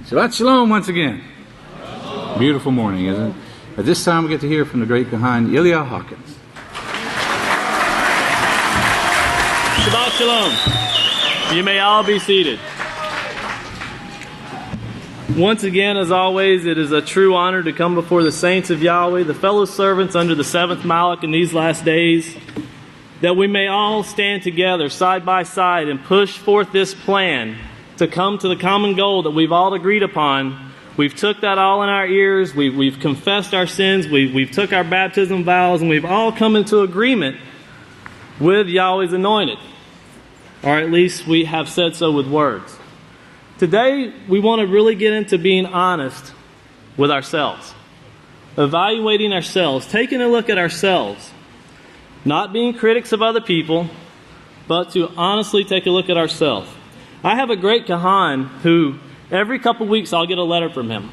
Shabbat Shalom once again. Beautiful morning, isn't it? At this time we get to hear from the great Kohan, Yisrayl Hawkins. Shabbat Shalom. You may all be seated. Once again, as always, it is a true honor to come before the saints of Yahweh, the fellow servants under the Seventh Malak in these last days, that we may all stand together side by side and push forth this plan to come to the common goal that we've all agreed upon. We've took that all in our ears. We've confessed our sins. We've took our baptism vows, and we've all come into agreement with Yahweh's anointed. Or at least we have said so with words. Today, we want to really get into being honest with ourselves. Evaluating ourselves. Taking a look at ourselves. Not being critics of other people, but to honestly take a look at ourselves. I have a great Kohan who, every couple weeks, I'll get a letter from him.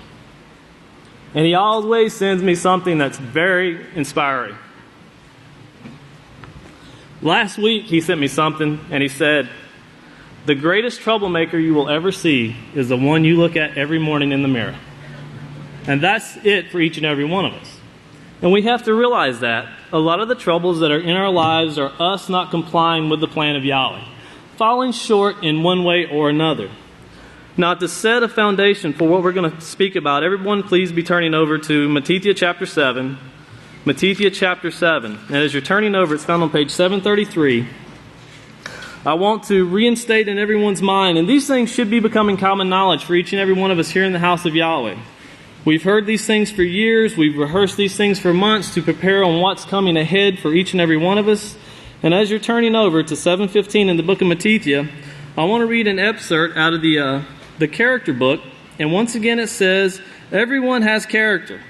And he always sends me something that's very inspiring. Last week, he sent me something, and he said, "The greatest troublemaker you will ever see is the one you look at every morning in the mirror." And that's it for each and every one of us. And we have to realize that a lot of the troubles that are in our lives are us not complying with the plan of Yahweh, falling short in one way or another. Now, to set a foundation for what we're going to speak about, everyone please be turning over to Matthew chapter 7. Matthew chapter 7. And as you're turning over, it's found on page 733. I want to reinstate in everyone's mind, and these things should be becoming common knowledge for each and every one of us here in the house of Yahweh. We've heard these things for years. We've rehearsed these things for months to prepare on what's coming ahead for each and every one of us. And as you're turning over to 7:15 in the book of Matthew, I want to read an excerpt out of the character book. And once again it says, everyone has character.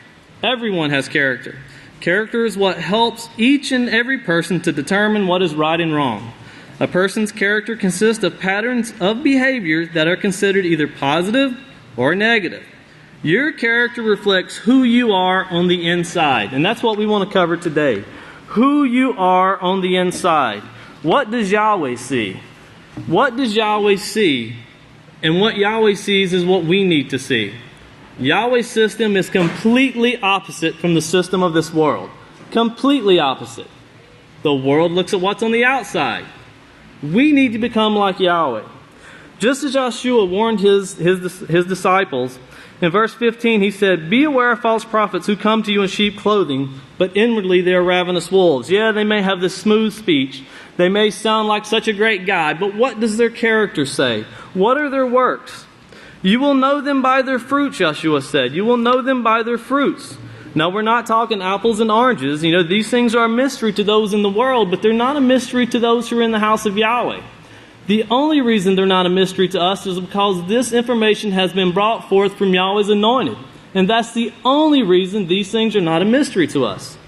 Everyone has character. Character is what helps each and every person to determine what is right and wrong. A person's character consists of patterns of behavior that are considered either positive or negative. Your character reflects who you are on the inside. And that's what we want to cover today. Who you are on the inside. What does Yahweh see? What does Yahweh see? And what Yahweh sees is what we need to see. Yahweh's system is completely opposite from the system of this world. Completely opposite. The world looks at what's on the outside. We need to become like Yahweh. Just as Joshua warned his disciples, in verse 15 he said, "Be aware of false prophets who come to you in sheep clothing, but inwardly they are ravenous wolves." Yeah, they may have this smooth speech. They may sound like such a great guy, but what does their character say? What are their works? You will know them by their fruits, Joshua said. You will know them by their fruits. Now, we're not talking apples and oranges. You know, these things are a mystery to those in the world, but they're not a mystery to those who are in the house of Yahweh. The only reason they're not a mystery to us is because this information has been brought forth from Yahweh's anointed. And that's the only reason these things are not a mystery to us.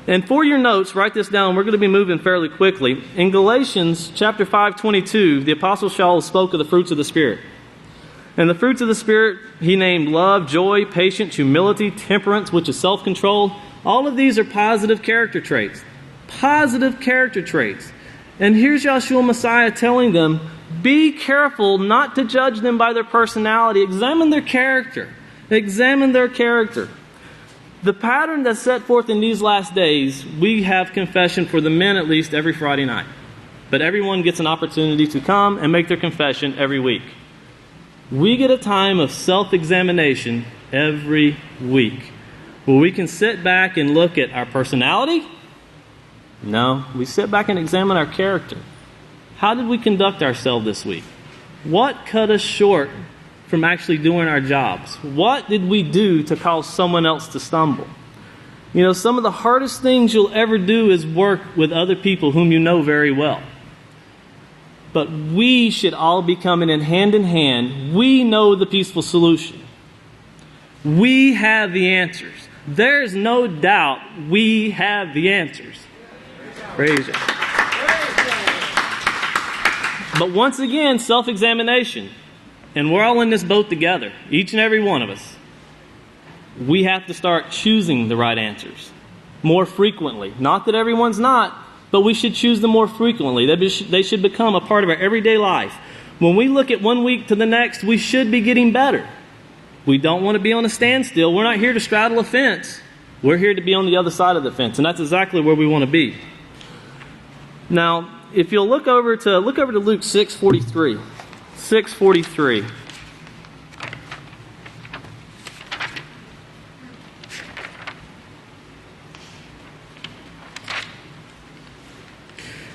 And for your notes, write this down. We're going to be moving fairly quickly. In Galatians chapter 5:22, the Apostle Paul spoke of the fruits of the Spirit. And the fruits of the Spirit, he named love, joy, patience, humility, temperance, which is self-control. All of these are positive character traits. Positive character traits. And here's Yahshua Messiah telling them, be careful not to judge them by their personality. Examine their character. Examine their character. The pattern that's set forth in these last days, we have confession for the men at least every Friday night. But everyone gets an opportunity to come and make their confession every week. We get a time of self-examination every week where we can sit back and look at our personality. No, we sit back and examine our character. How did we conduct ourselves this week? What cut us short from actually doing our jobs? What did we do to cause someone else to stumble? You know, some of the hardest things you'll ever do is work with other people whom you know very well. But we should all be coming in hand. We know the peaceful solution. We have the answers. There's no doubt we have the answers. Praise God. But once again, self-examination. And we're all in this boat together, each and every one of us. We have to start choosing the right answers more frequently. Not that everyone's not, but we should choose them more frequently. They should become a part of our everyday life. When we look at one week to the next, we should be getting better. We don't want to be on a standstill. We're not here to straddle a fence. We're here to be on the other side of the fence, and that's exactly where we want to be. Now, if you'll look over to Luke 6:43. 6:43.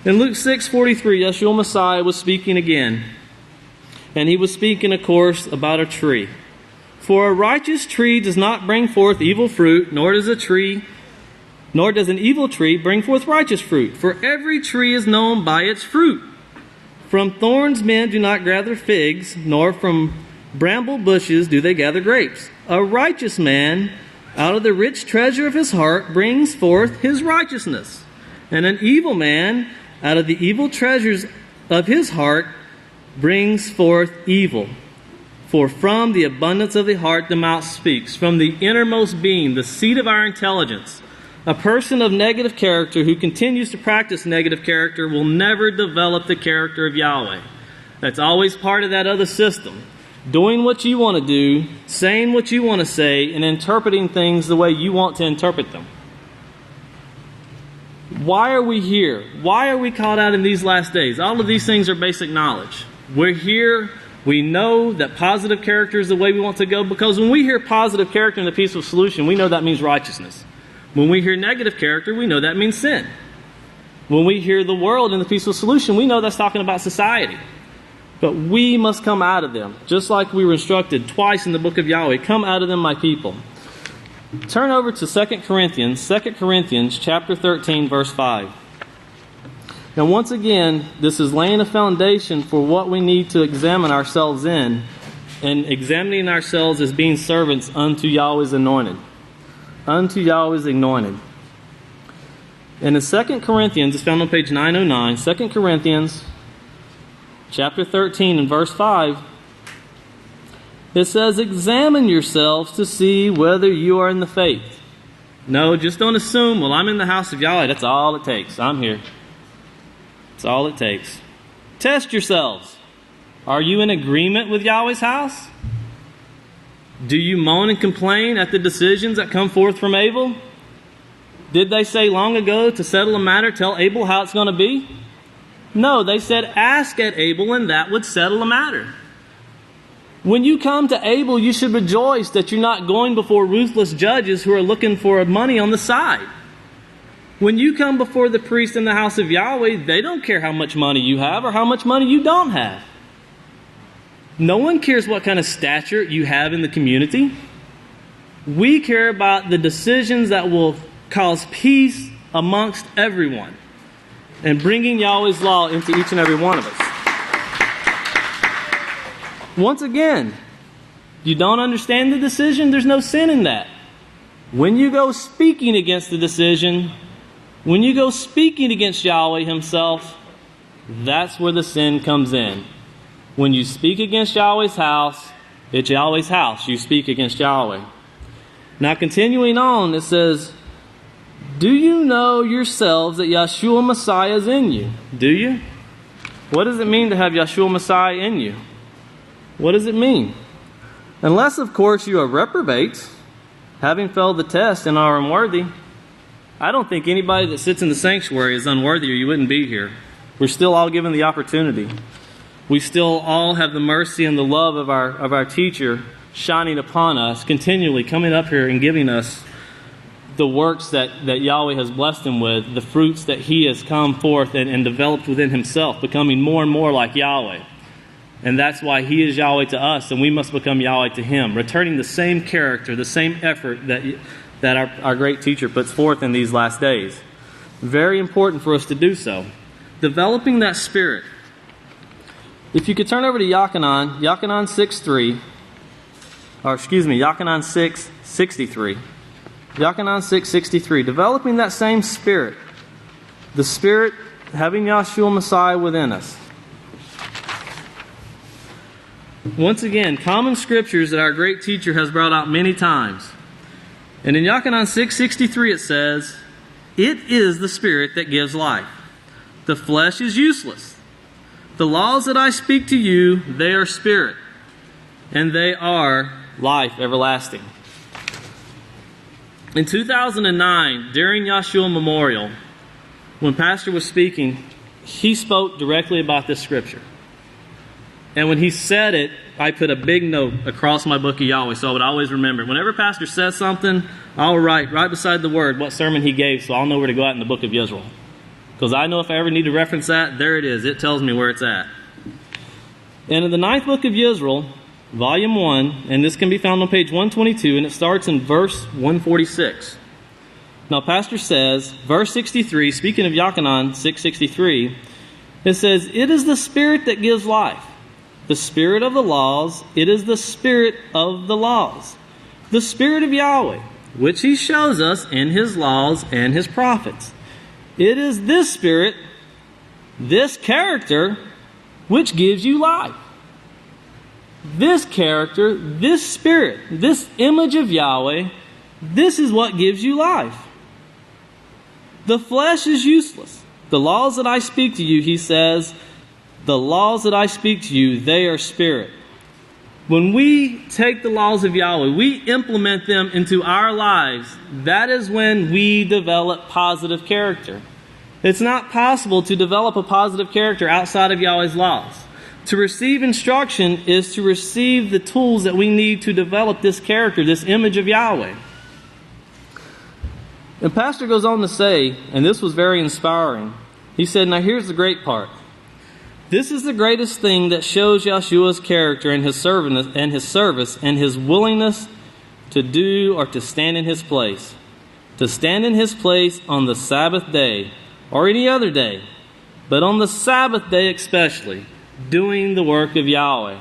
In Luke 6:43, Yeshua Messiah was speaking again. And he was speaking, of course, about a tree. For a righteous tree does not bring forth evil fruit, nor does an evil tree bring forth righteous fruit. For every tree is known by its fruit. From thorns men do not gather figs, nor from bramble bushes do they gather grapes. A righteous man, out of the rich treasure of his heart, brings forth his righteousness. And an evil man, out of the evil treasures of his heart, brings forth evil. For from the abundance of the heart the mouth speaks. From the innermost being, the seat of our intelligence. A person of negative character who continues to practice negative character will never develop the character of Yahweh. That's always part of that other system. Doing what you want to do, saying what you want to say, and interpreting things the way you want to interpret them. Why are we here? Why are we called out in these last days? All of these things are basic knowledge. We're here. We know that positive character is the way we want to go, because when we hear positive character in the peaceful solution, we know that means righteousness. When we hear negative character, we know that means sin. When we hear the world in the peaceful solution, we know that's talking about society. But we must come out of them, just like we were instructed twice in the book of Yahweh. Come out of them, my people. Turn over to 2 Corinthians chapter 13, verse 5. Now, once again, this is laying a foundation for what we need to examine ourselves in, and examining ourselves as being servants unto Yahweh's anointed. Unto Yahweh's anointed. And in 2 Corinthians, it's found on page 909, 2 Corinthians chapter 13 and verse 5, it says, examine yourselves to see whether you are in the faith. No, just don't assume, well, I'm in the house of Yahweh. That's all it takes. I'm here. That's all it takes. Test yourselves. Are you in agreement with Yahweh's house? Do you moan and complain at the decisions that come forth from Abel? Did they say long ago to settle a matter, tell Abel how it's going to be? No, they said ask at Abel and that would settle a matter. When you come to Abel, you should rejoice that you're not going before ruthless judges who are looking for money on the side. When you come before the priest in the house of Yahweh, they don't care how much money you have or how much money you don't have. No one cares what kind of stature you have in the community. We care about the decisions that will cause peace amongst everyone and bringing Yahweh's law into each and every one of us. Once again, you don't understand the decision, there's no sin in that. When you go speaking against the decision, when you go speaking against Yahweh himself, that's where the sin comes in. When you speak against Yahweh's house, it's Yahweh's house. You speak against Yahweh. Now continuing on, it says, do you know yourselves that Yeshua Messiah is in you? Do you? What does it mean to have Yeshua Messiah in you? What does it mean? Unless, of course, you are reprobates, having failed the test and are unworthy. I don't think anybody that sits in the sanctuary is unworthy, or you wouldn't be here. We're still all given the opportunity. We still all have the mercy and the love of our teacher shining upon us, continually coming up here and giving us the works that Yahweh has blessed him with, the fruits that he has come forth and developed within himself, becoming more and more like Yahweh. And that's why he is Yahweh to us, and we must become Yahweh to him, returning the same character, the same effort that our great teacher puts forth in these last days. Very important for us to do so. Developing that spirit. If you could turn over to Yachanan 6:3, or excuse me, Yachanan 6:63. Yachanan 6:63. Developing that same spirit. The spirit having Yahshua Messiah within us. Once again, common scriptures that our great teacher has brought out many times. And in Yachanan 6:63 it says, it is the spirit that gives life. The flesh is useless. The laws that I speak to you, they are spirit, and they are life everlasting. In 2009, during Yahshua Memorial, when Pastor was speaking, he spoke directly about this scripture. And when he said it, I put a big note across my book of Yahweh so I would always remember. Whenever Pastor says something, I'll write right beside the word what sermon he gave so I'll know where to go out in the book of Yisrael. Because I know if I ever need to reference that, there it is. It tells me where it's at. And in the 9th book of Yisrael, volume 1, and this can be found on page 122, and it starts in verse 146. Now, Pastor says, verse 63, speaking of Yochanan 6:63, it says, "It is the Spirit that gives life. The Spirit of the laws, it is the Spirit of the laws. The Spirit of Yahweh, which He shows us in His laws and His prophets. It is this Spirit, this character, which gives you life." This character, this Spirit, this image of Yahweh, this is what gives you life. The flesh is useless. The laws that I speak to you, he says, the laws that I speak to you, they are spirit. When we take the laws of Yahweh, we implement them into our lives, that is when we develop positive character. It's not possible to develop a positive character outside of Yahweh's laws. To receive instruction is to receive the tools that we need to develop this character, this image of Yahweh. And Pastor goes on to say, and this was very inspiring, he said, now here's the great part. This is the greatest thing that shows Yahshua's character and his service and his willingness to do or to stand in his place. To stand in his place on the Sabbath day or any other day, but on the Sabbath day especially, doing the work of Yahweh.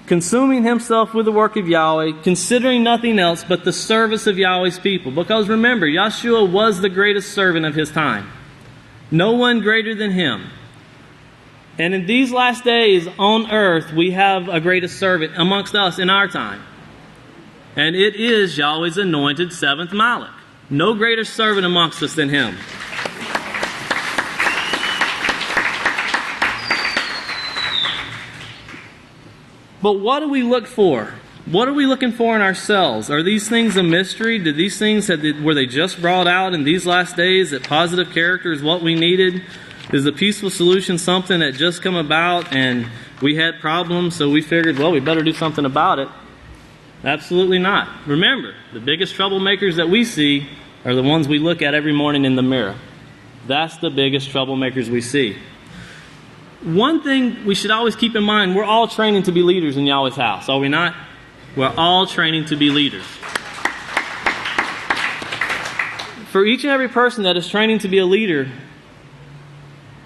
Consuming himself with the work of Yahweh, considering nothing else but the service of Yahweh's people. Because remember, Yahshua was the greatest servant of his time. No one greater than him. And in these last days on earth, we have a greatest servant amongst us in our time. And it is Yahweh's anointed Seventh Malak. No greater servant amongst us than him. But what do we look for? What are we looking for in ourselves? Are these things a mystery? Did these things, were they just brought out in these last days that positive character is what we needed? Is the peaceful solution something that just come about and we had problems so we figured, well, we better do something about it? Absolutely not. Remember, the biggest troublemakers that we see are the ones we look at every morning in the mirror. That's the biggest troublemakers we see. One thing we should always keep in mind, we're all training to be leaders in Yahweh's house, are we not? We're all training to be leaders. For each and every person that is training to be a leader,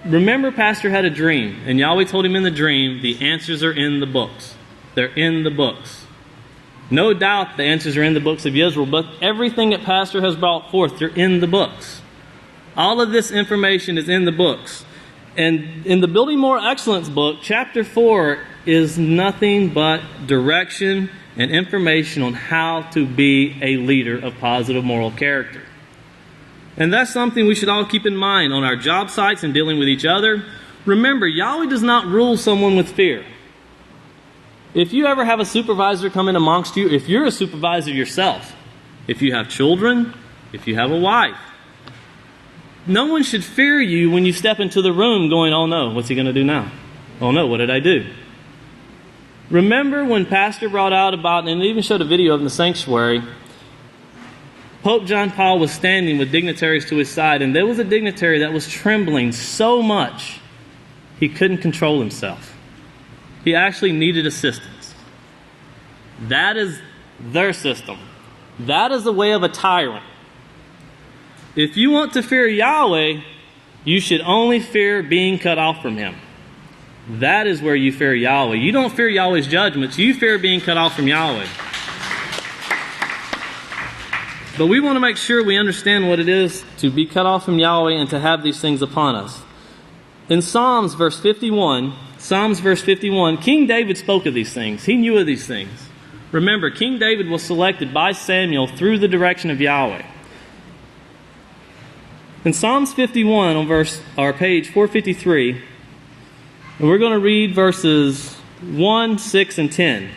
remember Pastor had a dream, and Yahweh told him in the dream, the answers are in the books. They're in the books. No doubt the answers are in the books of Yisrael, but everything that Pastor has brought forth, they're in the books. All of this information is in the books. And in the Building More Excellence book, chapter 4 is nothing but direction and information on how to be a leader of positive moral character. And that's something we should all keep in mind on our job sites and dealing with each other. Remember, Yahweh does not rule someone with fear. If you ever have a supervisor come in amongst you, if you're a supervisor yourself, if you have children, if you have a wife, no one should fear you when you step into the room going, oh no, what's he going to do now? Oh no, what did I do? Remember when Pastor brought out about, and they even showed a video of in the sanctuary, Pope John Paul was standing with dignitaries to his side, and there was a dignitary that was trembling so much he couldn't control himself. He actually needed assistance. That is their system. That is the way of a tyrant. If you want to fear Yahweh, you should only fear being cut off from him. That is where you fear Yahweh. You don't fear Yahweh's judgments. You fear being cut off from Yahweh. But we want to make sure we understand what it is to be cut off from Yahweh and to have these things upon us. In Psalms verse 51, King David spoke of these things. He knew of these things. Remember, King David was selected by Samuel through the direction of Yahweh. In Psalms 51 on page 453, and we're going to read verses 1, 6, and 10.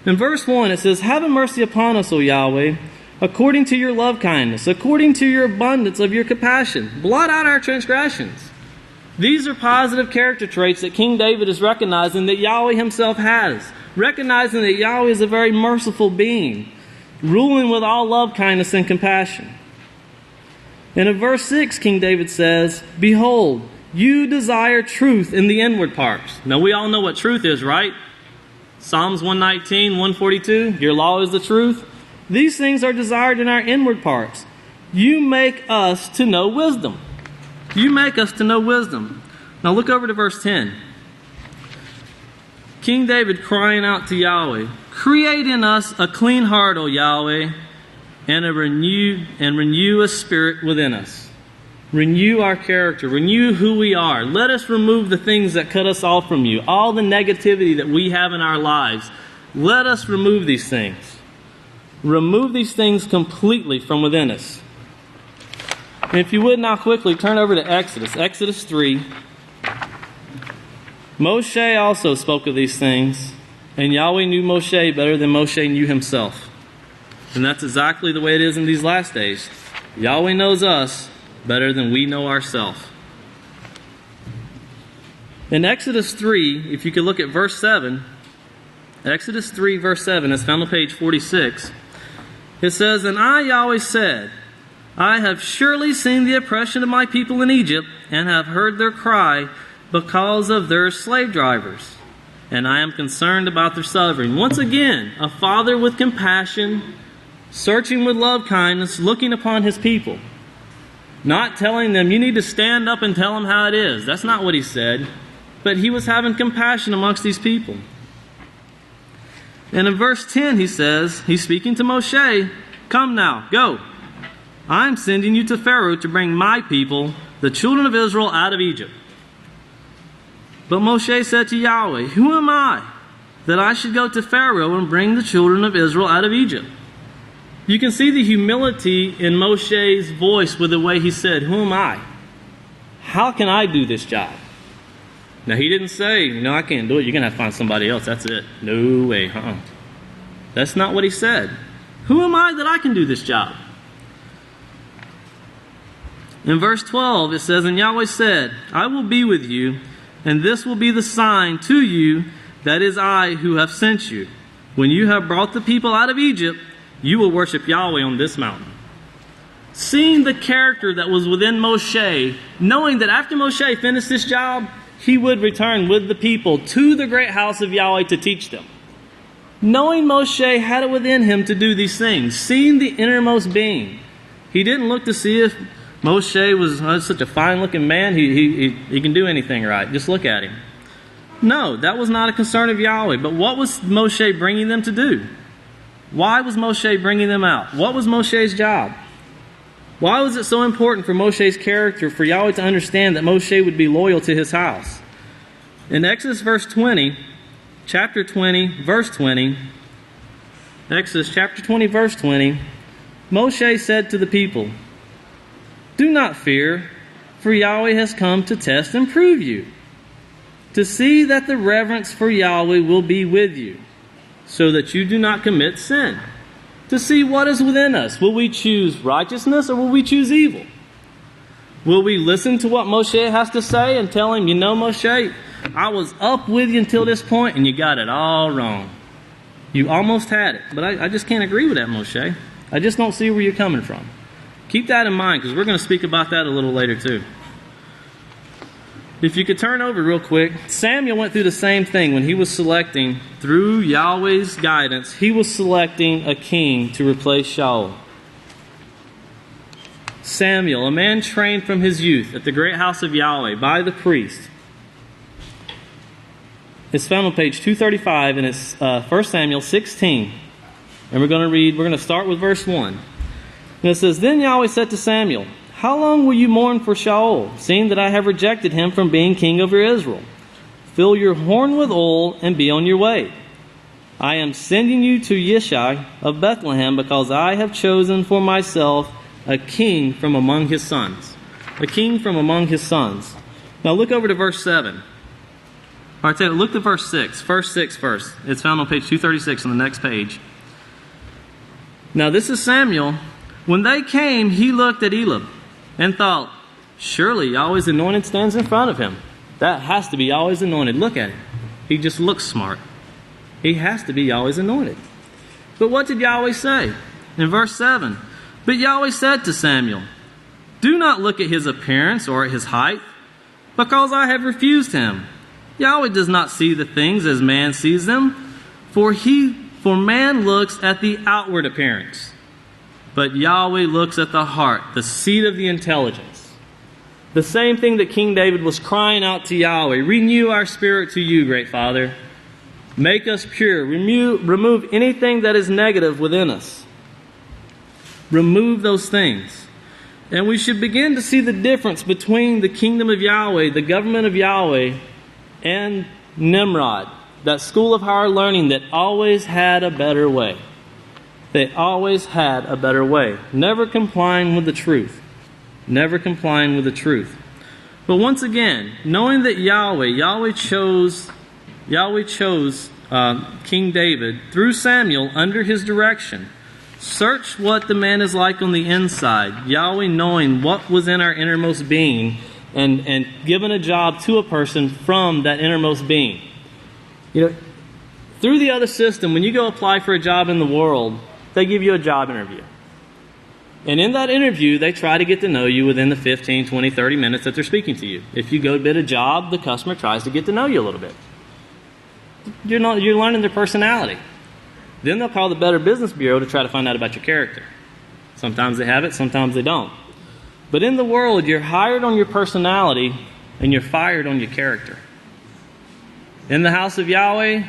In verse 1 it says, "Have mercy upon us, O Yahweh, according to your love kindness, according to your abundance of your compassion. Blot out our transgressions." These are positive character traits that King David is recognizing that Yahweh himself has. Recognizing that Yahweh is a very merciful being, ruling with all love kindness and compassion. And in verse 6, King David says, "Behold, you desire truth in the inward parts." Now we all know what truth is, right? Psalms 119, 142, "Your law is the truth." These things are desired in our inward parts. You make us to know wisdom. You make us to know wisdom. Now look over to verse 10. King David crying out to Yahweh, "Create in us a clean heart, O Yahweh, and renew a spirit within us." Renew our character. Renew who we are. Let us remove the things that cut us off from you. All the negativity that we have in our lives. Let us remove these things. Remove these things completely from within us. And if you would now quickly turn over to Exodus. Exodus 3. Moshe also spoke of these things. And Yahweh knew Moshe better than Moshe knew himself. And that's exactly the way it is in these last days. Yahweh knows us better than we know ourselves. In Exodus 3, if you could look at verse 7, Exodus 3, verse 7, it's found on page 46. It says, "And I, Yahweh, said, I have surely seen the oppression of my people in Egypt, and have heard their cry because of their slave drivers. And I am concerned about their suffering." Once again, a father with compassion, searching with love kindness, looking upon his people. Not telling them, you need to stand up and tell them how it is. That's not what he said. But he was having compassion amongst these people. And in verse 10 he says, he's speaking to Moshe, "Come now, go. I'm sending you to Pharaoh to bring my people, the children of Israel, out of Egypt." But Moshe said to Yahweh, "Who am I that I should go to Pharaoh and bring the children of Israel out of Egypt?" You can see the humility in Moshe's voice with the way he said, "Who am I? How can I do this job?" Now he didn't say, "No, I can't do it. You're going to have to find somebody else. That's it. No way. That's not what he said. "Who am I that I can do this job?" In verse 12 it says, "And Yahweh said, I will be with you, and this will be the sign to you that is I who have sent you. When you have brought the people out of Egypt, you will worship Yahweh on this mountain." Seeing the character that was within Moshe, knowing that after Moshe finished this job, he would return with the people to the great house of Yahweh to teach them. Knowing Moshe had it within him to do these things, seeing the innermost being. He didn't look to see if Moshe was such a fine-looking man, he can do anything right. Just look at him. No, that was not a concern of Yahweh. But what was Moshe bringing them to do? Why was Moshe bringing them out? What was Moshe's job? Why was it so important for Moshe's character, for Yahweh to understand that Moshe would be loyal to his house? In Exodus chapter 20, verse 20, Exodus chapter 20, verse 20, Moshe said to the people, "Do not fear, for Yahweh has come to test and prove you, to see that the reverence for Yahweh will be with you, so that you do not commit sin." To see what is within us. Will we choose righteousness or will we choose evil? Will we listen to what Moshe has to say and tell him, "You know, Moshe, I was up with you until this point and you got it all wrong. You almost had it, but I just can't agree with that, Moshe. I just don't see where you're coming from." Keep that in mind, because we're going to speak about that a little later too. If you could turn over real quick, Samuel went through the same thing when he was selecting, through Yahweh's guidance, he was selecting a king to replace Shaul. Samuel, a man trained from his youth at the great house of Yahweh by the priest. It's found on page 235, and it's 1 Samuel 16. And we're going to start with verse 1. And it says, "Then Yahweh said to Samuel, How long will you mourn for Shaul, seeing that I have rejected him from being king over Israel? Fill your horn with oil and be on your way. I am sending you to Yishai of Bethlehem, because I have chosen for myself a king from among his sons." A king from among his sons. Now look over to verse 7. All right, look at verse 6. Verse 6 first. It's found on page 236 on the next page. Now this is Samuel. When they came, he looked at Eliab and thought, surely Yahweh's anointed stands in front of him. That has to be Yahweh's anointed. Look at it. He just looks smart. He has to be Yahweh's anointed. But what did Yahweh say? In verse 7, but Yahweh said to Samuel, do not look at his appearance or at his height, because I have refused him. Yahweh does not see the things as man sees them, for man looks at the outward appearance, but Yahweh looks at the heart, the seat of the intelligence. The same thing that King David was crying out to Yahweh, renew our spirit to you, great Father. Make us pure. Remove anything that is negative within us. Remove those things. And we should begin to see the difference between the kingdom of Yahweh, the government of Yahweh, and Nimrod, that school of higher learning that always had a better way. They always had a better way. Never complying with the truth. Never complying with the truth. But once again, knowing that Yahweh chose King David through Samuel under his direction. Search what the man is like on the inside. Yahweh knowing what was in our innermost being and giving a job to a person from that innermost being. You know, through the other system, when you go apply for a job in the world, they give you a job interview. And in that interview, they try to get to know you within the 15, 20, 30 minutes that they're speaking to you. If you go bid a job, the customer tries to get to know you a little bit. You're learning their personality. Then they'll call the Better Business Bureau to try to find out about your character. Sometimes they have it, sometimes they don't. But in the world, you're hired on your personality and you're fired on your character. In the house of Yahweh,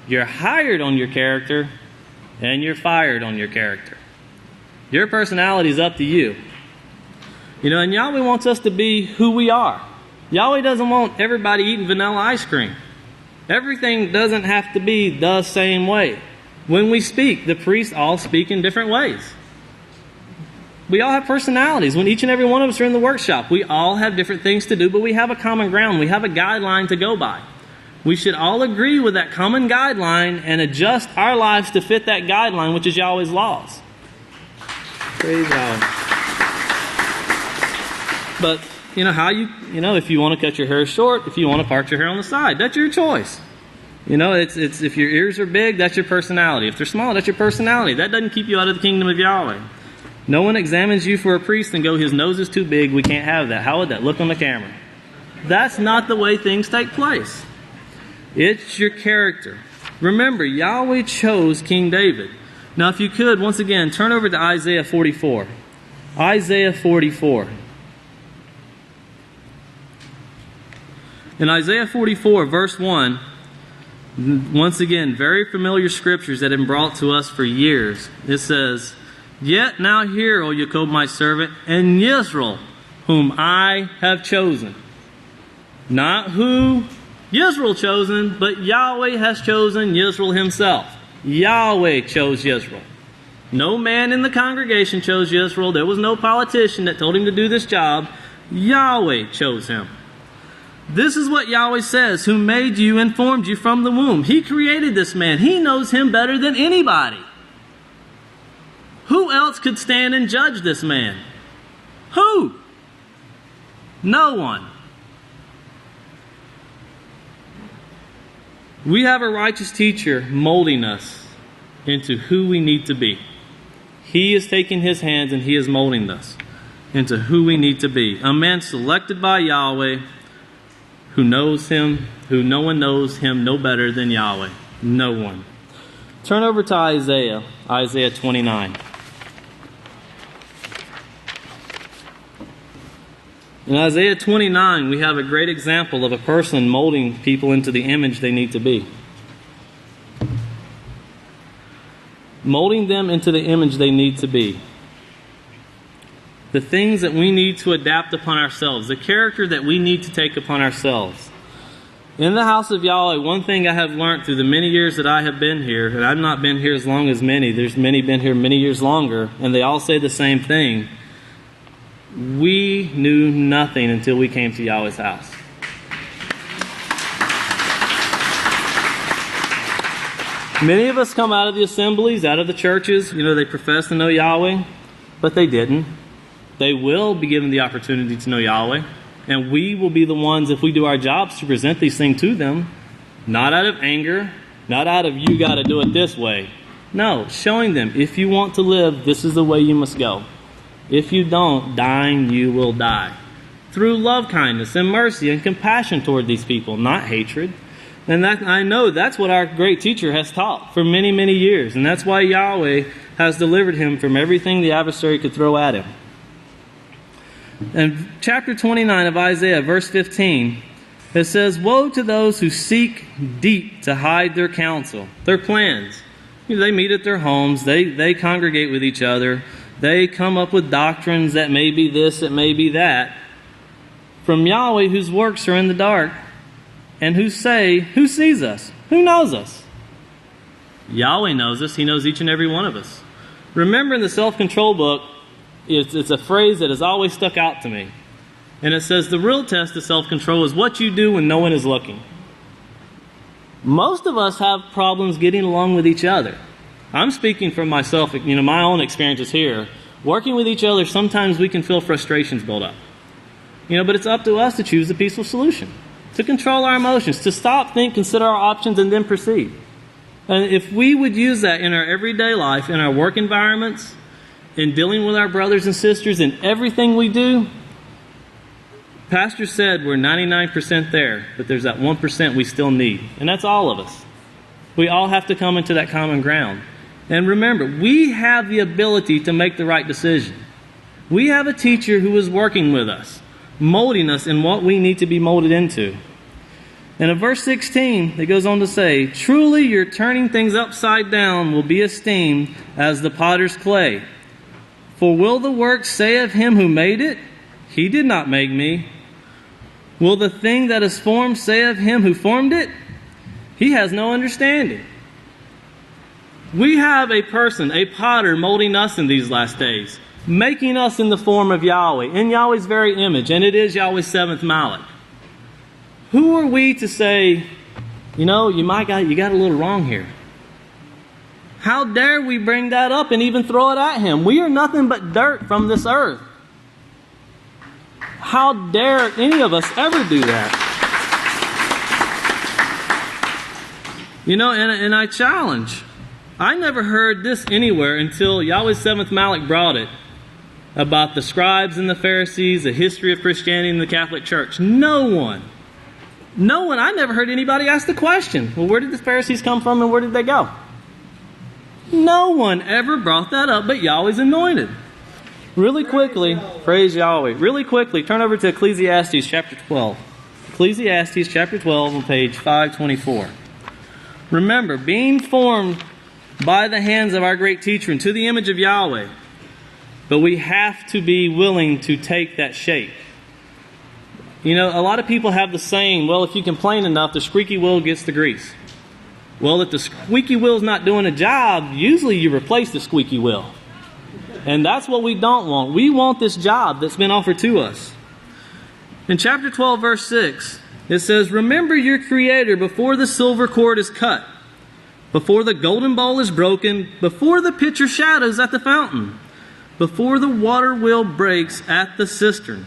you're hired on your character and you're fired on your character. Your personality is up to you. You know, and Yahweh wants us to be who we are. Yahweh doesn't want everybody eating vanilla ice cream. Everything doesn't have to be the same way. When we speak, the priests all speak in different ways. We all have personalities. When each and every one of us are in the workshop, we all have different things to do, but we have a common ground. We have a guideline to go by. We should all agree with that common guideline and adjust our lives to fit that guideline, which is Yahweh's laws. Praise God. But you know if you want to cut your hair short, if you want to part your hair on the side, that's your choice. You know, it's if your ears are big, that's your personality. If they're small, that's your personality. That doesn't keep you out of the kingdom of Yahweh. No one examines you for a priest and go, his nose is too big, we can't have that. How would that look on the camera? That's not the way things take place. It's your character. Remember, Yahweh chose King David. Now, if you could, once again, turn over to Isaiah 44. Isaiah 44. In Isaiah 44, verse 1, once again, very familiar scriptures that have been brought to us for years. It says, yet now hear, O Jacob my servant, and Yisrayl, whom I have chosen. Not who Yisrael chosen, but Yahweh has chosen Yisrael himself. Yahweh chose Yisrael. No man in the congregation chose Yisrael. There was no politician that told him to do this job. Yahweh chose him. This is what Yahweh says, who made you and formed you from the womb. He created this man. He knows him better than anybody. Who else could stand and judge this man? Who? No one. We have a righteous teacher molding us into who we need to be. He is taking his hands and he is molding us into who we need to be. A man selected by Yahweh who knows him, who no one knows him no better than Yahweh. No one. Turn over to Isaiah 29. In Isaiah 29, we have a great example of a person molding people into the image they need to be. Molding them into the image they need to be. The things that we need to adapt upon ourselves. The character that we need to take upon ourselves. In the house of Yahweh, one thing I have learned through the many years that I have been here, and I've not been here as long as many. There's many been here many years longer, and they all say the same thing. We knew nothing until we came to Yahweh's house. Many of us come out of the assemblies, out of the churches, they profess to know Yahweh, but they didn't. They will be given the opportunity to know Yahweh, and we will be the ones, if we do our jobs, to present these things to them, not out of anger, not out of you got to do it this way. No, showing them, if you want to live, this is the way you must go. If you don't, dying, you will die. Through love, kindness, and mercy, and compassion toward these people, not hatred. And that, I know that's what our great teacher has taught for many, many years. And that's why Yahweh has delivered him from everything the adversary could throw at him. In chapter 29 of Isaiah, verse 15, it says, "Woe to those who seek deep to hide their counsel," their plans. They meet at their homes. They congregate with each other. They come up with doctrines that may be this, that may be that. From Yahweh, whose works are in the dark, and who say, who sees us? Who knows us? Yahweh knows us. He knows each and every one of us. Remember in the self-control book, it's a phrase that has always stuck out to me. And it says, the real test of self-control is what you do when no one is looking. Most of us have problems getting along with each other. I'm speaking from myself, my own experiences here. Working with each other, sometimes we can feel frustrations build up. But it's up to us to choose a peaceful solution. To control our emotions, to stop, think, consider our options, and then proceed. And if we would use that in our everyday life, in our work environments, in dealing with our brothers and sisters, in everything we do, Pastor said we're 99% there, but there's that 1% we still need. And that's all of us. We all have to come into that common ground. And remember, we have the ability to make the right decision. We have a teacher who is working with us, molding us in what we need to be molded into. And in verse 16, it goes on to say, "Truly your turning things upside down will be esteemed as the potter's clay. For will the work say of him who made it, he did not make me? Will the thing that is formed say of him who formed it, he has no understanding?" We have a person, a potter, molding us in these last days, making us in the form of Yahweh, in Yahweh's very image, and it is Yahweh's seventh Malak. Who are we to say, you got a little wrong here? How dare we bring that up and even throw it at him? We are nothing but dirt from this earth. How dare any of us ever do that? And I challenge. I never heard this anywhere until Yahweh's seventh Malak brought it. About the scribes and the Pharisees, the history of Christianity and the Catholic Church. No one, I never heard anybody ask the question, well, where did the Pharisees come from and where did they go? No one ever brought that up but Yahweh's anointed. Really quickly, praise Yahweh. Really quickly, turn over to Ecclesiastes chapter 12. Ecclesiastes chapter 12 on page 524. Remember, being formed by the hands of our great teacher into the image of Yahweh. But we have to be willing to take that shape. A lot of people have the saying, well, if you complain enough, the squeaky wheel gets the grease. Well, if the squeaky wheel's not doing a job, usually you replace the squeaky wheel. And that's what we don't want. We want this job that's been offered to us. In chapter 12, verse 6, it says, "Remember your Creator before the silver cord is cut, before the golden bowl is broken, before the pitcher shadows at the fountain, before the water wheel breaks at the cistern,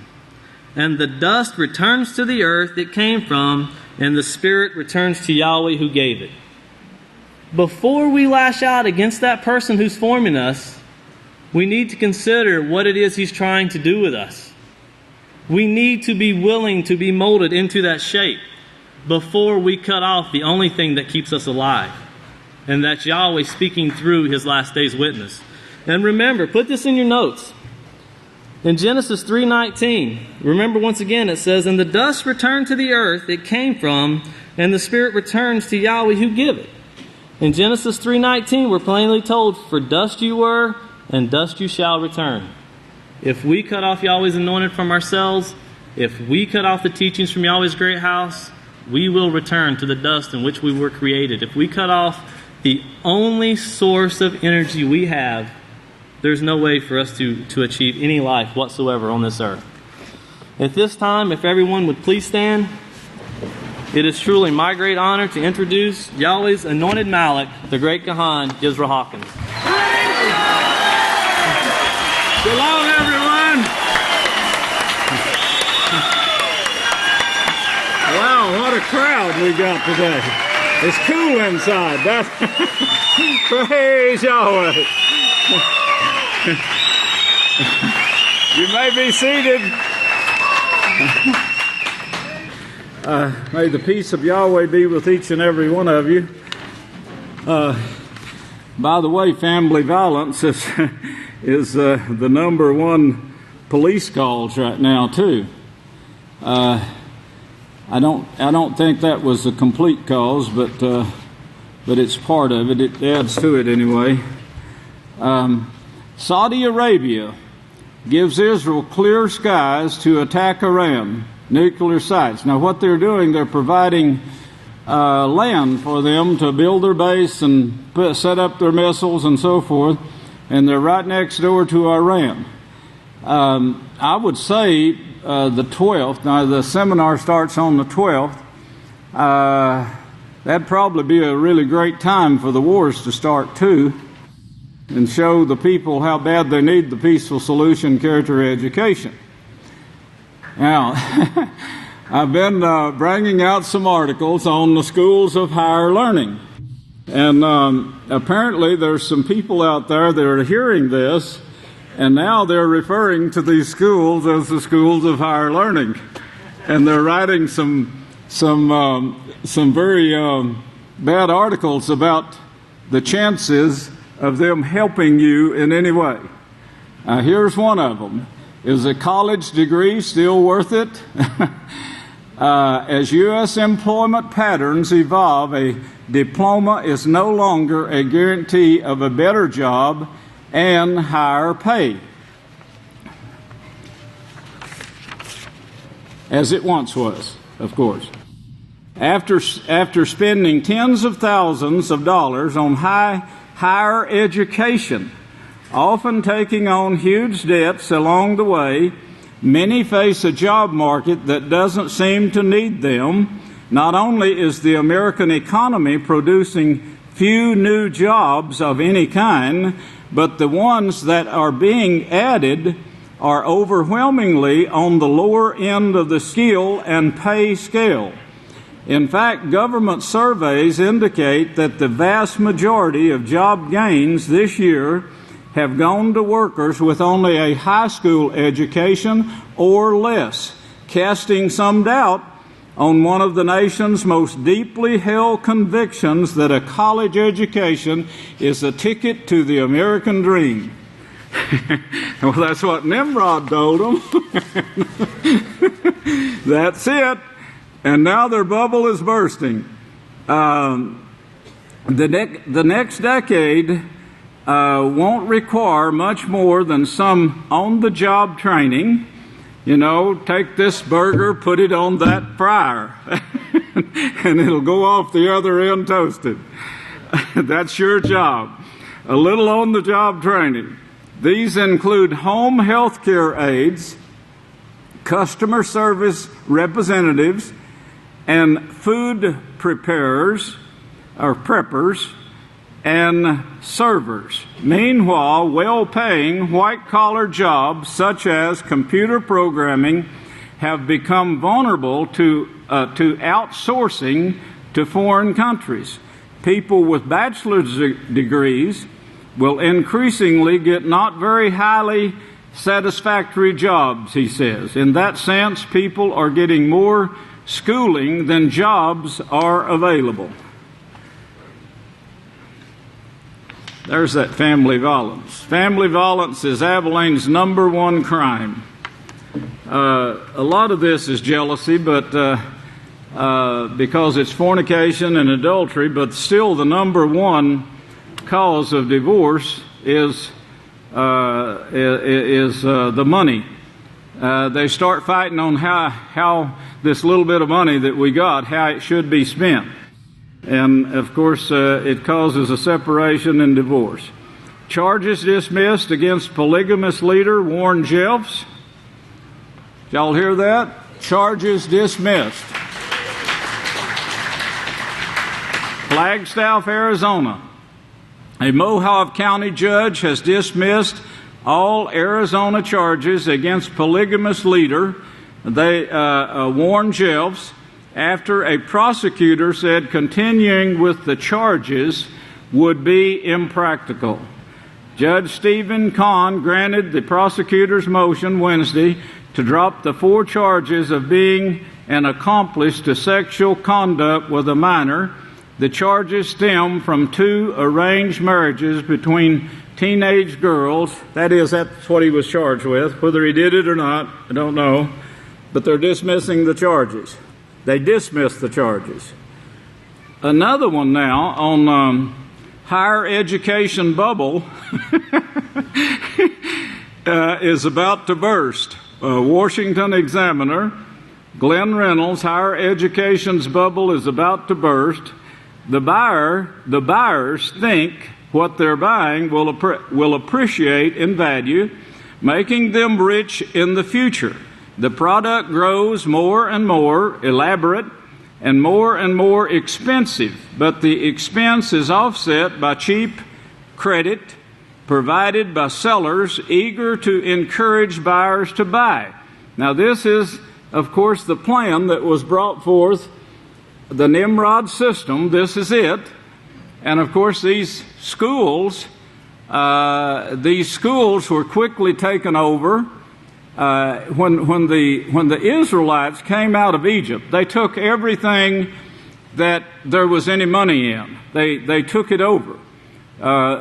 and the dust returns to the earth it came from, and the spirit returns to Yahweh who gave it." Before we lash out against that person who's forming us, we need to consider what it is he's trying to do with us. We need to be willing to be molded into that shape before we cut off the only thing that keeps us alive. And that's Yahweh speaking through his last day's witness. And remember, put this in your notes. In Genesis 3:19, remember once again it says, "And the dust returned to the earth it came from, and the spirit returns to Yahweh who give it." In Genesis 3:19, we're plainly told, "For dust you were, and dust you shall return." If we cut off Yahweh's anointed from ourselves, if we cut off the teachings from Yahweh's great house, we will return to the dust in which we were created. If we cut off the only source of energy we have, there's no way for us to achieve any life whatsoever on this earth. At this time, if everyone would please stand. It is truly my great honor to introduce Yahweh's anointed Malak, the great Kahan, Yisrayl Hawkins. Shalom, everyone. Wow, what a crowd we got today. It's cool inside. Praise Yahweh. You may be seated. May the peace of Yahweh be with each and every one of you. By the way, family violence is the number one police calls right now too. I don't think that was the complete cause, but it's part of it. It adds to it anyway. Saudi Arabia gives Israel clear skies to attack Iran nuclear sites. Now, what they're doing, they're providing land for them to build their base and set up their missiles and so forth, and they're right next door to Iran. I would say the 12th, now the seminar starts on the 12th, that'd probably be a really great time for the wars to start too, and show the people how bad they need the peaceful solution character education. Now, I've been bringing out some articles on the schools of higher learning. And apparently there's some people out there that are hearing this, and now they're referring to these schools as the schools of higher learning. And they're writing some very bad articles about the chances of them helping you in any way. Here's one of them. Is a college degree still worth it? As U.S. employment patterns evolve, a diploma is no longer a guarantee of a better job and higher pay, as it once was, of course. After spending tens of thousands of dollars on higher education, often taking on huge debts along the way, many face a job market that doesn't seem to need them. Not only is the American economy producing few new jobs of any kind, but the ones that are being added are overwhelmingly on the lower end of the skill and pay scale. In fact, government surveys indicate that the vast majority of job gains this year have gone to workers with only a high school education or less, casting some doubt on one of the nation's most deeply held convictions that a college education is a ticket to the American dream. Well, that's what Nimrod told them. That's it. And now their bubble is bursting. The next decade won't require much more than some on-the-job training. You know, take this burger, put it on that fryer, and it'll go off the other end toasted. That's your job. A little on-the-job training. These include home health care aides, customer service representatives, and food preparers, or preppers, and servers. Meanwhile, well-paying white-collar jobs such as computer programming have become vulnerable to outsourcing to foreign countries. People with bachelor's degrees will increasingly get not very highly satisfactory jobs, he says. In that sense, people are getting more schooling than jobs are available. There's that family violence. Family violence is Abelin's number one crime. A lot of this is jealousy, but because it's fornication and adultery, but still the number one cause of divorce is the money. They start fighting on how this little bit of money that we got, how it should be spent. And, of course, it causes a separation and divorce. Charges dismissed against polygamous leader Warren Jeffs. Y'all hear that? Charges dismissed. Flagstaff, Arizona, a Mohawk County judge has dismissed all Arizona charges against polygamous leader. They Warren Jeffs, after a prosecutor said continuing with the charges would be impractical. Judge Stephen Kahn granted the prosecutor's motion Wednesday to drop the 4 charges of being an accomplice to sexual conduct with a minor. The charges stem from 2 arranged marriages between teenage girls. That's what he was charged with. Whether he did it or not, I don't know. But they're dismissing the charges. They dismissed the charges. Another one now on higher education bubble is about to burst. Washington Examiner, Glenn Reynolds, higher education's bubble is about to burst. The buyers think what they're buying will appreciate in value, making them rich in the future. The product grows more and more elaborate and more expensive, but the expense is offset by cheap credit provided by sellers eager to encourage buyers to buy. Now this is, of course, the plan that was brought forth, the Nimrod system. This is it. And of course these schools were quickly taken over. When the Israelites came out of Egypt, they took everything that there was any money in. They took it over.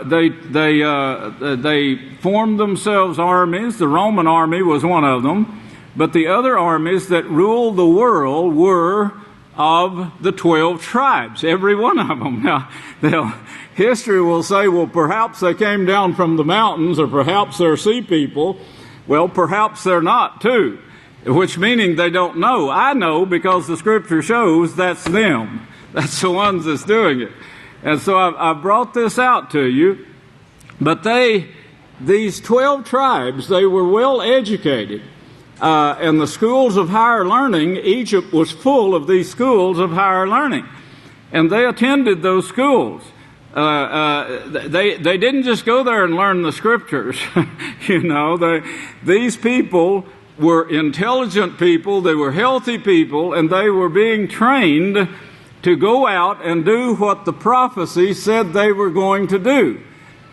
They formed themselves armies. The Roman army was one of them, but the other armies that ruled the world were of the 12 tribes, every one of them. Now, history will say, well, perhaps they came down from the mountains, or perhaps they're sea people. Well, perhaps they're not too, which meaning they don't know. I know because the Scripture shows that's them. That's the ones that's doing it. And so I brought this out to you. But these 12 tribes, they were well educated. And the schools of higher learning, Egypt was full of these schools of higher learning. And they attended those schools. They didn't just go there and learn the Scriptures. These people were intelligent people, they were healthy people, and they were being trained to go out and do what the prophecy said they were going to do.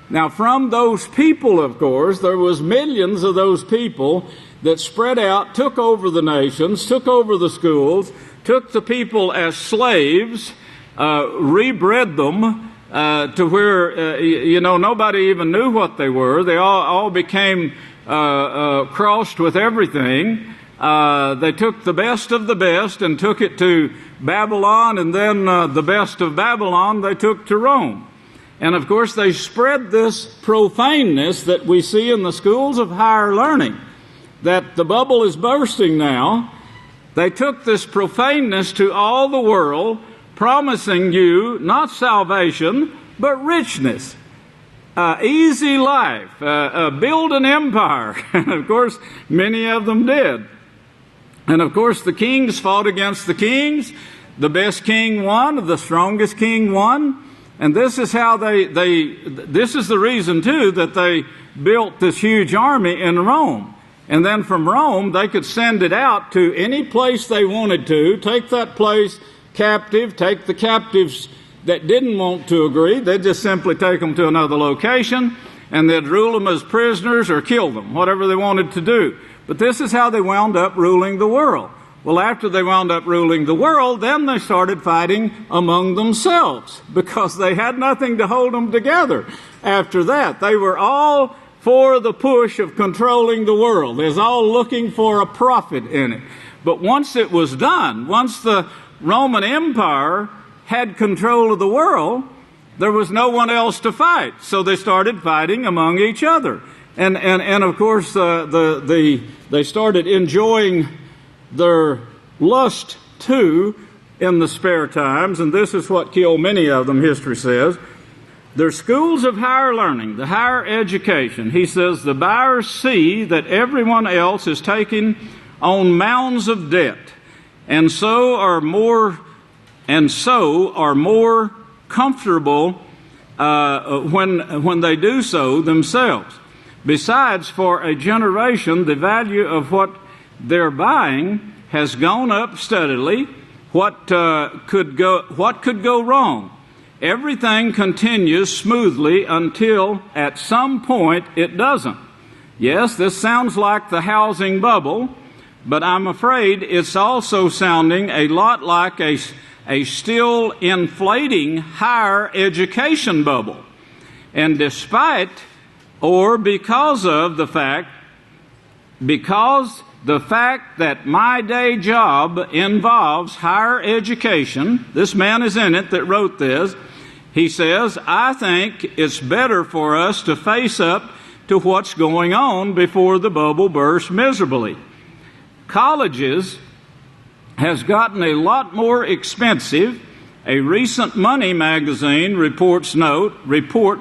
Now, from those people, of course, there was millions of those people that spread out, took over the nations, took over the schools, took the people as slaves, rebred them, to where, nobody even knew what they were. They all became crossed with everything. They took the best of the best and took it to Babylon, and then the best of Babylon they took to Rome. And of course they spread this profaneness that we see in the schools of higher learning, that the bubble is bursting now. They took this profaneness to all the world, promising you not salvation, but richness, easy life, build an empire. And of course, many of them did. And of course, the kings fought against the kings. The best king won, the strongest king won. And this is how this is the reason too that they built this huge army in Rome. And then from Rome, they could send it out to any place they wanted to, take that place captive, take the captives that didn't want to agree. They'd just simply take them to another location, and they'd rule them as prisoners or kill them, whatever they wanted to do. But this is how they wound up ruling the world. Well, after they wound up ruling the world, then they started fighting among themselves because they had nothing to hold them together. After that, they were all for the push of controlling the world. They was all looking for a profit in it. But once it was done, once the Roman Empire had control of the world, there was no one else to fight. So they started fighting among each other. And of course, they started enjoying their lust too in the spare times. And this is what killed many of them, history says. They're schools of higher learning, the higher education. He says the buyers see that everyone else is taking on mounds of debt, and so are more comfortable when they do so themselves. Besides, for a generation, the value of what they're buying has gone up steadily. What could go wrong? Everything continues smoothly until at some point it doesn't. Yes, this sounds like the housing bubble, but I'm afraid it's also sounding a lot like a still inflating higher education bubble. And despite or because of the fact that my day job involves higher education, this man is in it that wrote this, he says, I think it's better for us to face up to what's going on before the bubble bursts miserably. Colleges has gotten a lot more expensive. A recent Money magazine report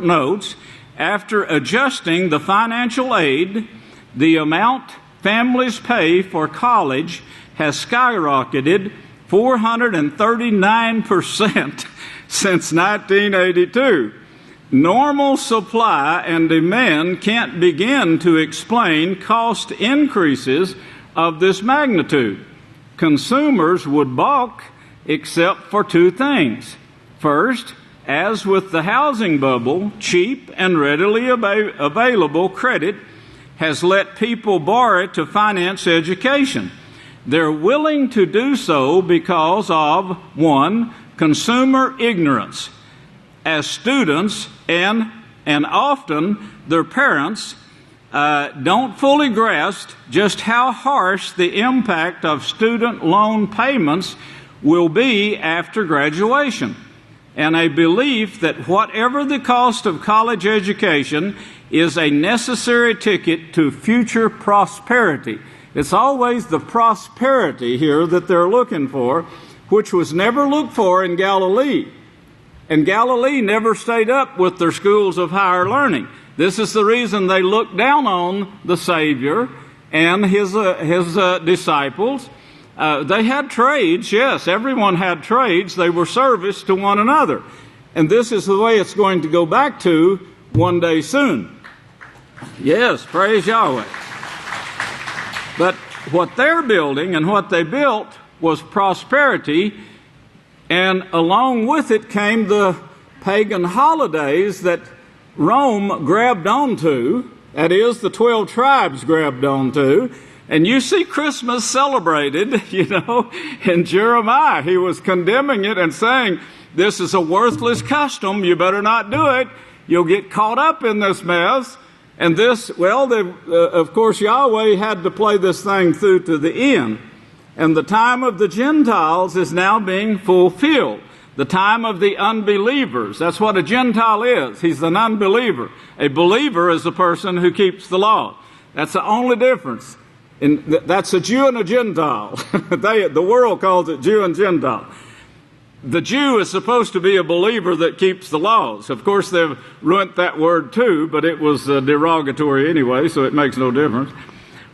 notes, after adjusting the financial aid, the amount families pay for college has skyrocketed 439% since 1982. Normal supply and demand can't begin to explain cost increases of this magnitude. Consumers would balk except for two things. First, as with the housing bubble, cheap and readily available credit has let people borrow to finance education. They're willing to do so because of, one, consumer ignorance. As students and often their parents don't fully grasp just how harsh the impact of student loan payments will be after graduation, and a belief that whatever the cost of college education is a necessary ticket to future prosperity. It's always the prosperity here that they're looking for, which was never looked for in Galilee. And Galilee never stayed up with their schools of higher learning. This is the reason they looked down on the Savior and his disciples. They had trades, yes, everyone had trades. They were service to one another. And this is the way it's going to go back to one day soon. Yes, praise Yahweh. But what they're building and what they built was prosperity, and along with it came the pagan holidays that Rome grabbed onto, that is, the 12 tribes grabbed onto. And you see Christmas celebrated, in Jeremiah. He was condemning it and saying, this is a worthless custom, you better not do it. You'll get caught up in this mess. And this, of course, Yahweh had to play this thing through to the end. And the time of the Gentiles is now being fulfilled. The time of the unbelievers. That's what a Gentile is. He's an unbeliever. A believer is a person who keeps the law. That's the only difference. That's a Jew and a Gentile. The world calls it Jew and Gentile. The Jew is supposed to be a believer that keeps the laws. Of course, they've ruined that word too, but it was derogatory anyway, so it makes no difference.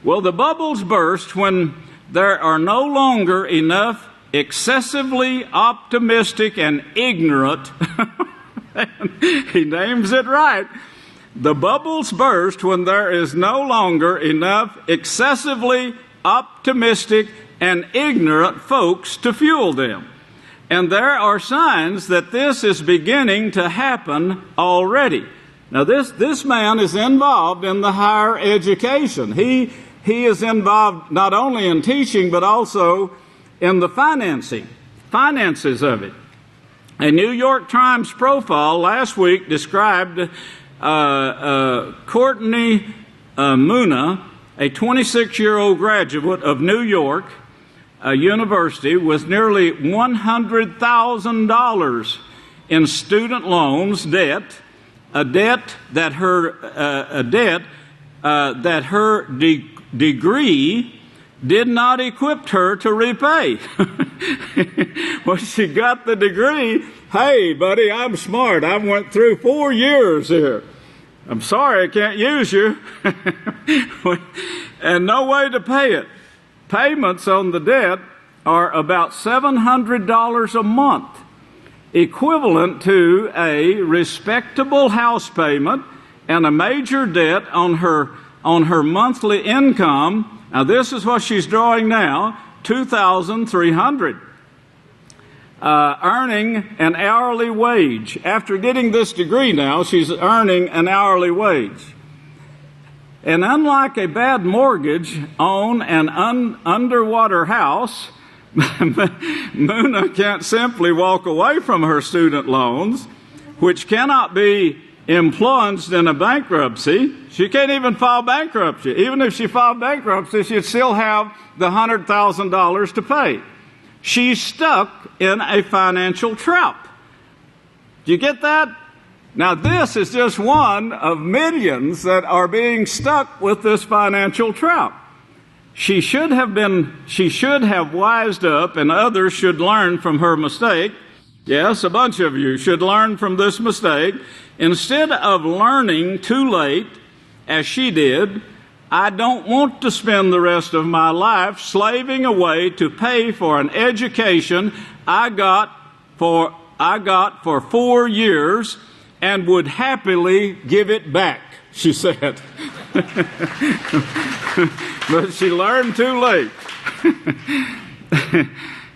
Well, the bubbles burst when there are no longer enough excessively optimistic and ignorant, he names it right. The bubbles burst when there is no longer enough excessively optimistic and ignorant folks to fuel them. And there are signs that this is beginning to happen already. Now, this man is involved in the higher education. He is involved not only in teaching, but also in the finances of it. A New York Times profile last week described Courtney Muna, a 26-year-old graduate of New York University with nearly $100,000 in student loans debt, a debt that her degree did not equip her to repay. When she got the degree, hey, buddy, I'm smart. I went through 4 years here. I'm sorry I can't use you. And no way to pay it. Payments on the debt are about $700 a month. equivalent to a respectable house payment and a major debt on her monthly income. Now, this is what she's drawing now, $2,300. Earning an hourly wage. After getting this degree now, she's earning an hourly wage. And unlike a bad mortgage on an underwater house, Muna can't simply walk away from her student loans, which cannot be influenced in a bankruptcy. She can't even file bankruptcy. Even if she filed bankruptcy, she'd still have the $100,000 to pay. She's stuck in a financial trap. Do you get that? Now, this is just one of millions that are being stuck with this financial trap. She should have wised up, and others should learn from her mistake. Yes, a bunch of you should learn from this mistake. Instead of learning too late, as she did, I don't want to spend the rest of my life slaving away to pay for an education I got for 4 years and would happily give it back, she said. But she learned too late.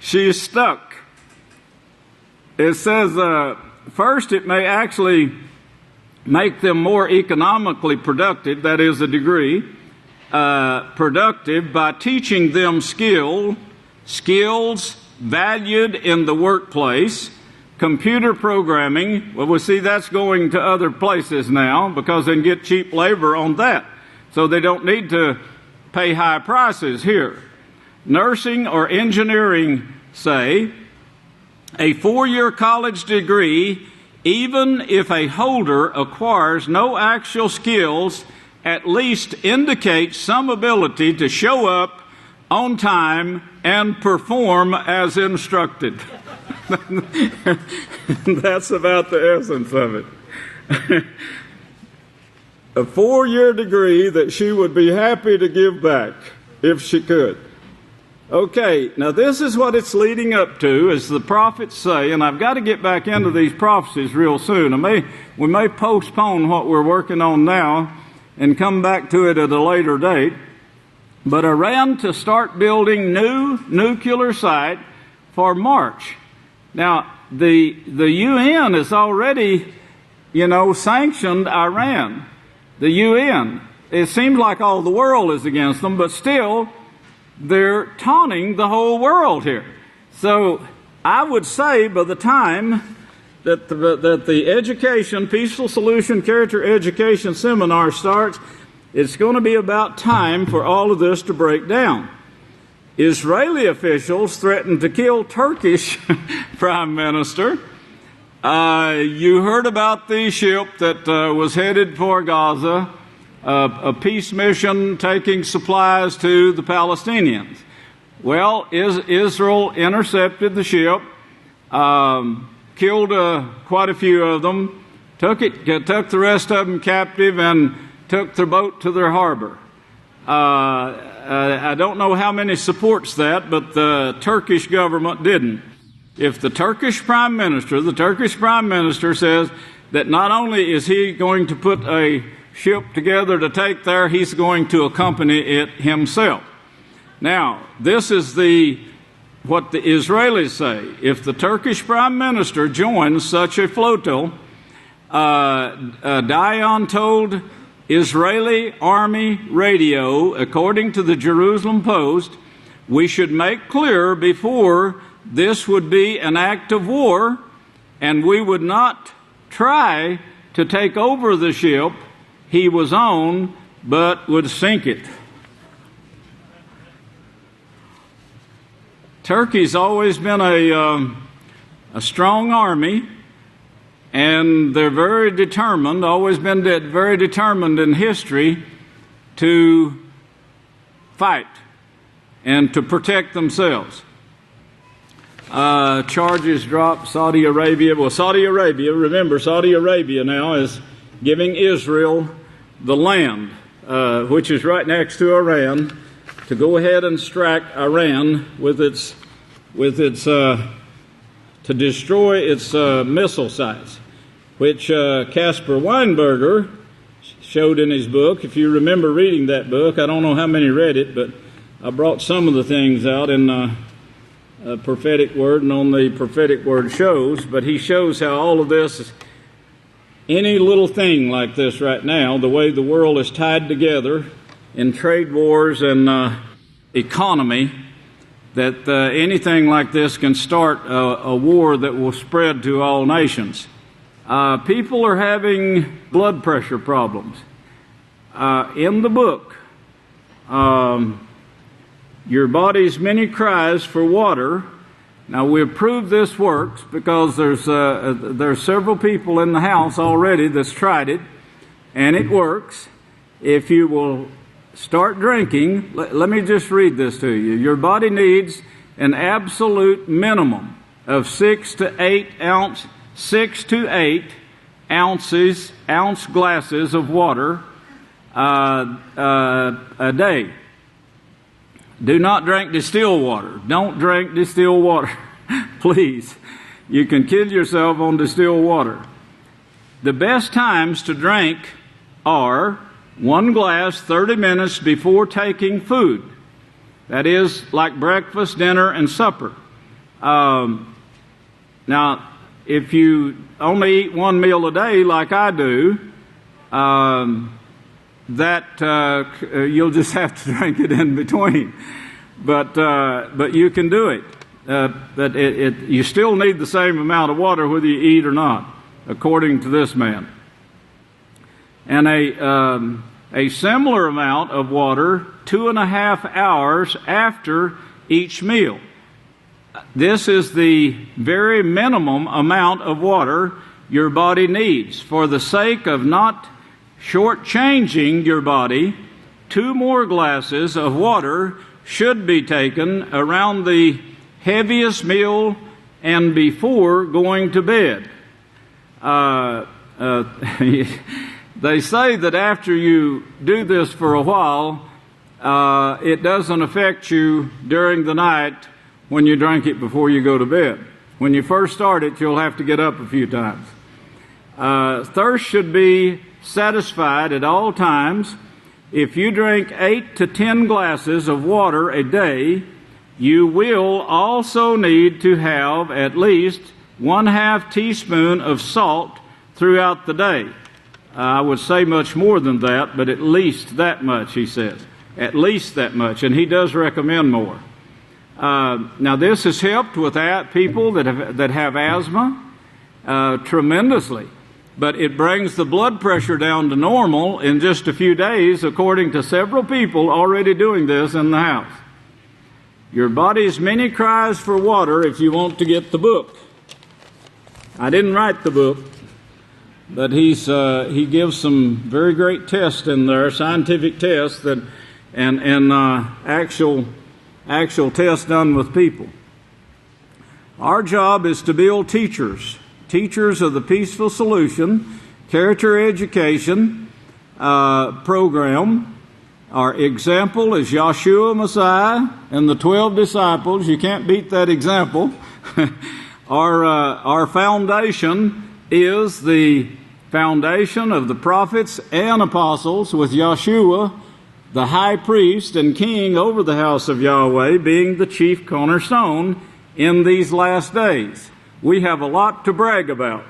She's stuck. It says, first, it may actually make them more economically productive, that is a degree, productive by teaching them skills valued in the workplace. Computer programming, well, we see that's going to other places now because they can get cheap labor on that. So they don't need to pay high prices here. Nursing or engineering, say, a 4-year college degree, even if a holder acquires no actual skills, at least indicates some ability to show up on time and perform as instructed. That's about the essence of it. A 4-year degree that she would be happy to give back if she could. Okay, now this is what it's leading up to, as the prophets say, and I've got to get back into these prophecies real soon. We may postpone what we're working on now and come back to it at a later date. But Iran to start building new nuclear site for March. Now, the UN has already, sanctioned Iran. The UN. It seems like all the world is against them, but still, they're taunting the whole world here. So I would say by the time that the education, Peaceful Solution Character Education Seminar starts, it's going to be about time for all of this to break down. Israeli officials threatened to kill Turkish Prime Minister. You heard about the ship that was headed for Gaza, a peace mission taking supplies to the Palestinians. Well, Israel intercepted the ship, killed quite a few of them, took the rest of them captive, and took their boat to their harbor. I don't know how many supports that, but the Turkish government didn't. If the Turkish Prime Minister says that not only is he going to put a ship together to take there, he's going to accompany it himself. Now, this is what the Israelis say. If the Turkish Prime Minister joins such a flotilla, Dayan told Israeli Army radio, according to the Jerusalem Post, we should make clear before this would be an act of war, and we would not try to take over the ship he was on, but would sink it. Turkey's always been a strong army, and they're very determined, always been very determined in history to fight and to protect themselves. Charges dropped, Saudi Arabia. Well, remember, Saudi Arabia now is giving Israel the land, which is right next to Iran, to go ahead and strike Iran with its to destroy its missile sites, which Caspar Weinberger showed in his book. If you remember reading that book, I don't know how many read it, but I brought some of the things out in Prophetic Word and on the Prophetic Word shows, but he shows how all of this, any little thing like this right now, the way the world is tied together in trade wars and economy, that anything like this can start a war that will spread to all nations. People are having blood pressure problems. In the book, Your Body's Many Cries for Water. Now, we have proved this works because there's several people in the house already that's tried it, and it works. If you will start drinking, let me just read this to you. Your body needs an absolute minimum of 6 to 8 ounce glasses of water a day. Do not drink distilled water. Don't drink distilled water. Please. You can kill yourself on distilled water. The best times to drink are 1 glass 30 minutes before taking food. That is like breakfast, dinner, and supper. Now, if you only eat 1 meal a day like I do, you'll just have to drink it in between. But you can do it. But you still need the same amount of water whether you eat or not, according to this man. And a similar amount of water 2.5 hours after each meal. This is the very minimum amount of water your body needs. For the sake of not shortchanging your body, 2 more glasses of water should be taken around the heaviest meal and before going to bed. They say that after you do this for a while, it doesn't affect you during the night when you drink it before you go to bed. When you first start it, you'll have to get up a few times. Thirst should be satisfied at all times. If you drink 8 to 10 glasses of water a day, you will also need to have at least 1/2 teaspoon of salt throughout the day. I would say much more than that, but at least that much, he says. At least that much, and he does recommend more. Now, this has helped with people that have asthma tremendously, but it brings the blood pressure down to normal in just a few days, according to several people already doing this in the house. Your Body's Many Cries for Water, if you want to get the book. I didn't write the book, but he gives some very great tests in there, scientific tests and actual tests done with people. Our job is to build teachers of the Peaceful Solution Character Education program. Our example is Yahshua Messiah and the 12 disciples. You can't beat that example. Our foundation is the foundation of the prophets and apostles, with Yahshua, the high priest and king over the house of Yahweh, being the chief cornerstone in these last days. We have a lot to brag about.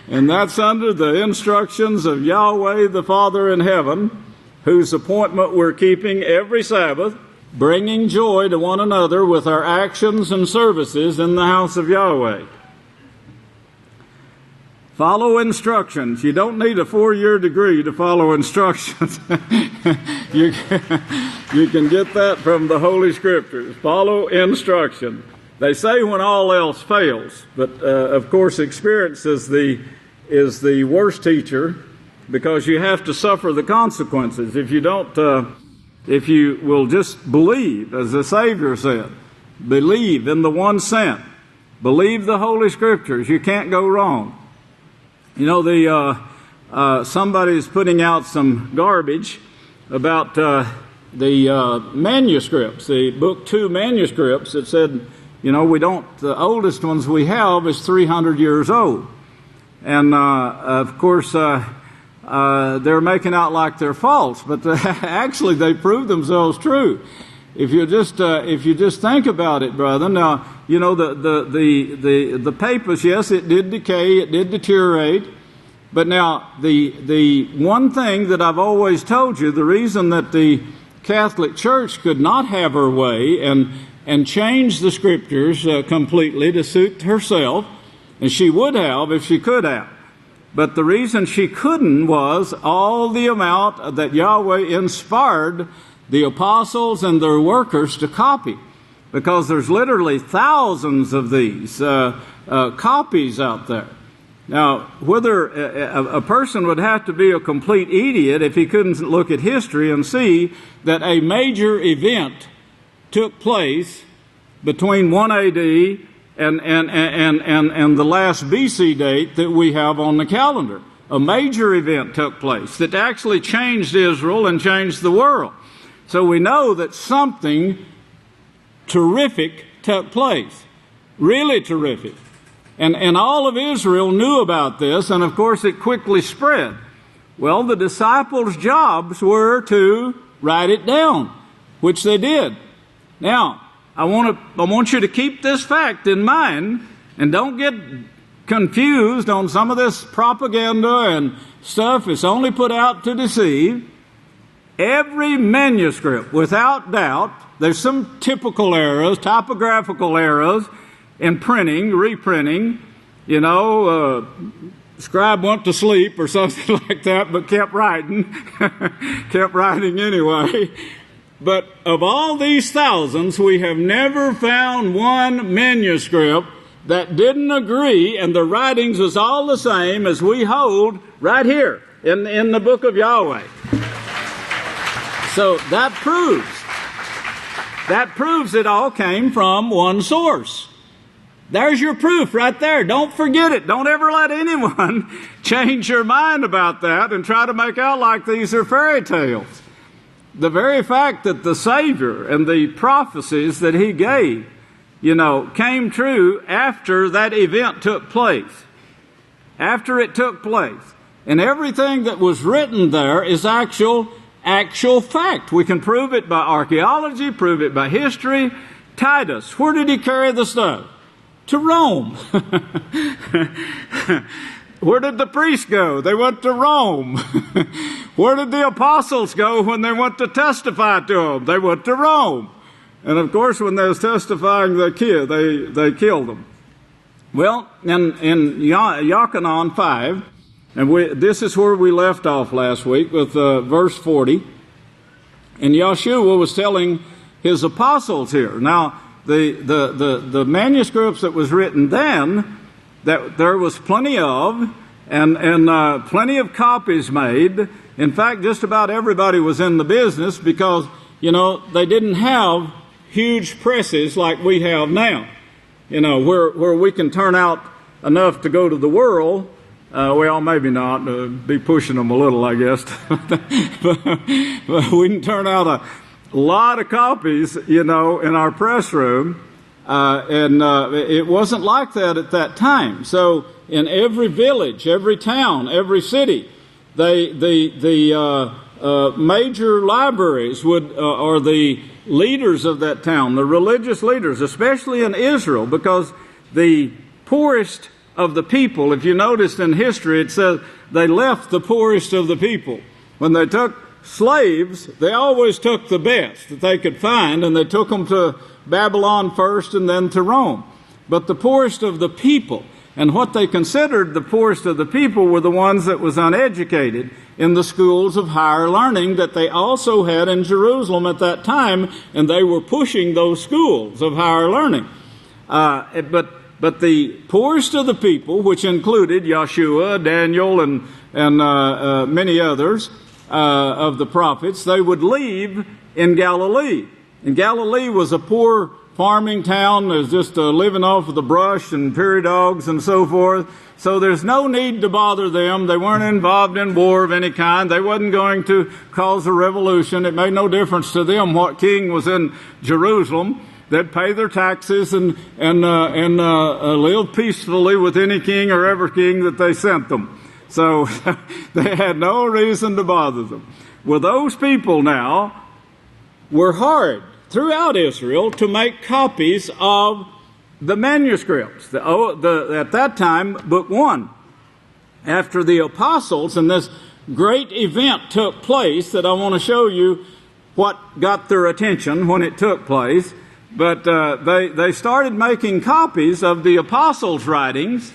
And that's under the instructions of Yahweh the Father in heaven, whose appointment we're keeping every Sabbath, bringing joy to one another with our actions and services in the house of Yahweh. Follow instructions. You don't need a 4-year degree to follow instructions. You can get that from the Holy Scriptures. Follow instruction. They say when all else fails, but of course experience is the worst teacher, because you have to suffer the consequences if you don't. If you will just believe, as the Savior said, believe in the one sent, believe the Holy Scriptures. You can't go wrong. You know, somebody's putting out some garbage about the manuscripts, the Book 2 manuscripts. It said The oldest ones we have is 300 years old. And, of course, they're making out like they're false, but actually they prove themselves true. If you just think about it, brother. Now, the papers, yes, it did decay, it did deteriorate. But now, the one thing that I've always told you, the reason that the Catholic Church could not have her way and change the Scriptures completely to suit herself, and she would have if she could have. But the reason she couldn't was all the amount that Yahweh inspired the apostles and their workers to copy. Because there's literally thousands of these copies out there. Now, whether a person would have to be a complete idiot if he couldn't look at history and see that a major event took place between 1 AD and the last BC date that we have on the calendar. A major event took place that actually changed Israel and changed the world. So we know that something terrific took place. Really terrific. And all of Israel knew about this, and of course it quickly spread. Well, the disciples' jobs were to write it down, which they did. Now, I want you to keep this fact in mind, and don't get confused on some of this propaganda and stuff. It's only put out to deceive. Every manuscript, without doubt, there's some typical errors, typographical errors in printing, reprinting. Scribe went to sleep or something like that, but kept writing. Kept writing anyway. But of all these thousands, we have never found one manuscript that didn't agree, and the writings was all the same as we hold right here in the book of Yahweh. So that proves it all came from one source. There's your proof right there. Don't forget it. Don't ever let anyone change your mind about that and try to make out like these are fairy tales. The very fact that the Savior and the prophecies that He gave, came true after that event took place. After it took place. And everything that was written there is actual fact. We can prove it by archaeology, prove it by history. Titus, where did he carry the stuff? To Rome. Where did the priests go? They went to Rome. Where did the apostles go when they went to testify to them? They went to Rome. And of course, when they was testifying, they killed them. Well, in Yochanan 5, and this is where we left off last week with verse 40. And Yeshua was telling his apostles here. Now, the manuscripts that was written then, that there was plenty of, and plenty of copies made. In fact, just about everybody was in the business because, they didn't have huge presses like we have now. Where we can turn out enough to go to the world. Well, maybe not. Be pushing them a little, I guess. but we can turn out a lot of copies, in our press room. And it wasn't like that at that time. So in every village, every town, every city, the major libraries or the leaders of that town, the religious leaders, especially in Israel, because the poorest of the people, if you noticed in history, it says they left the poorest of the people. When they took slaves, they always took the best that they could find, and they took them to Babylon first and then to Rome. But the poorest of the people, and what they considered the poorest of the people, were the ones that was uneducated in the schools of higher learning that they also had in Jerusalem at that time, and they were pushing those schools of higher learning. But the poorest of the people, which included Yeshua, Daniel, and many others of the prophets, they would leave in Galilee. And Galilee was a poor farming town. There's just living off of the brush and prairie dogs and so forth. So there's no need to bother them. They weren't involved in war of any kind. They wasn't going to cause a revolution. It made no difference to them what king was in Jerusalem. They'd pay their taxes and live peacefully with any king or every king that they sent them. So they had no reason to bother them. Well, those people now were hard throughout Israel to make copies of the manuscripts. At that time, Book 1. After the apostles, and this great event took place that I want to show you what got their attention when it took place. But they started making copies of the apostles' writings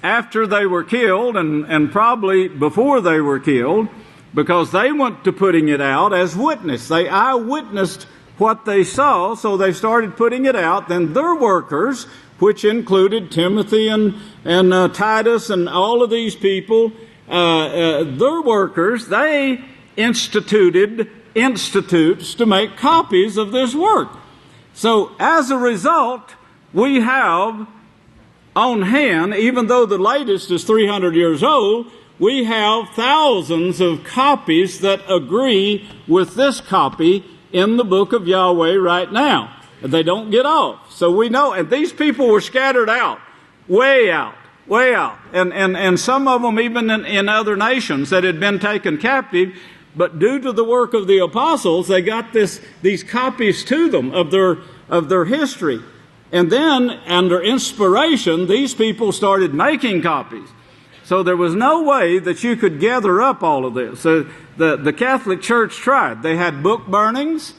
after they were killed and probably before they were killed, because they went to putting it out as witness. They eyewitnessed what they saw, so they started putting it out. Then their workers, which included Timothy and Titus and all of these people, their workers, they instituted institutes to make copies of this work. So as a result, we have on hand, even though the latest is 300 years old, we have thousands of copies that agree with this copy in the book of Yahweh right now. They don't get off. So we know, and these people were scattered out, way out. And some of them even in other nations that had been taken captive. But due to the work of the apostles, they got these copies to them of their history. And then, under inspiration, these people started making copies. So there was no way that you could gather up all of this. So the Catholic Church tried. They had book burnings.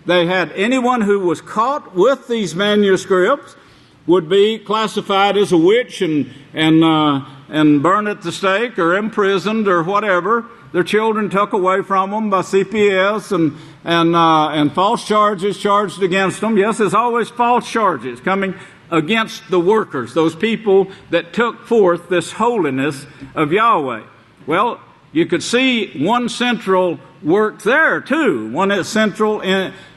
They had anyone who was caught with these manuscripts would be classified as a witch and burned at the stake or imprisoned or whatever. Their children took away from them by CPS and false charges charged against them. Yes, there's always false charges coming against the workers, those people that took forth this holiness of Yahweh. Well, you could see one central work there too, one central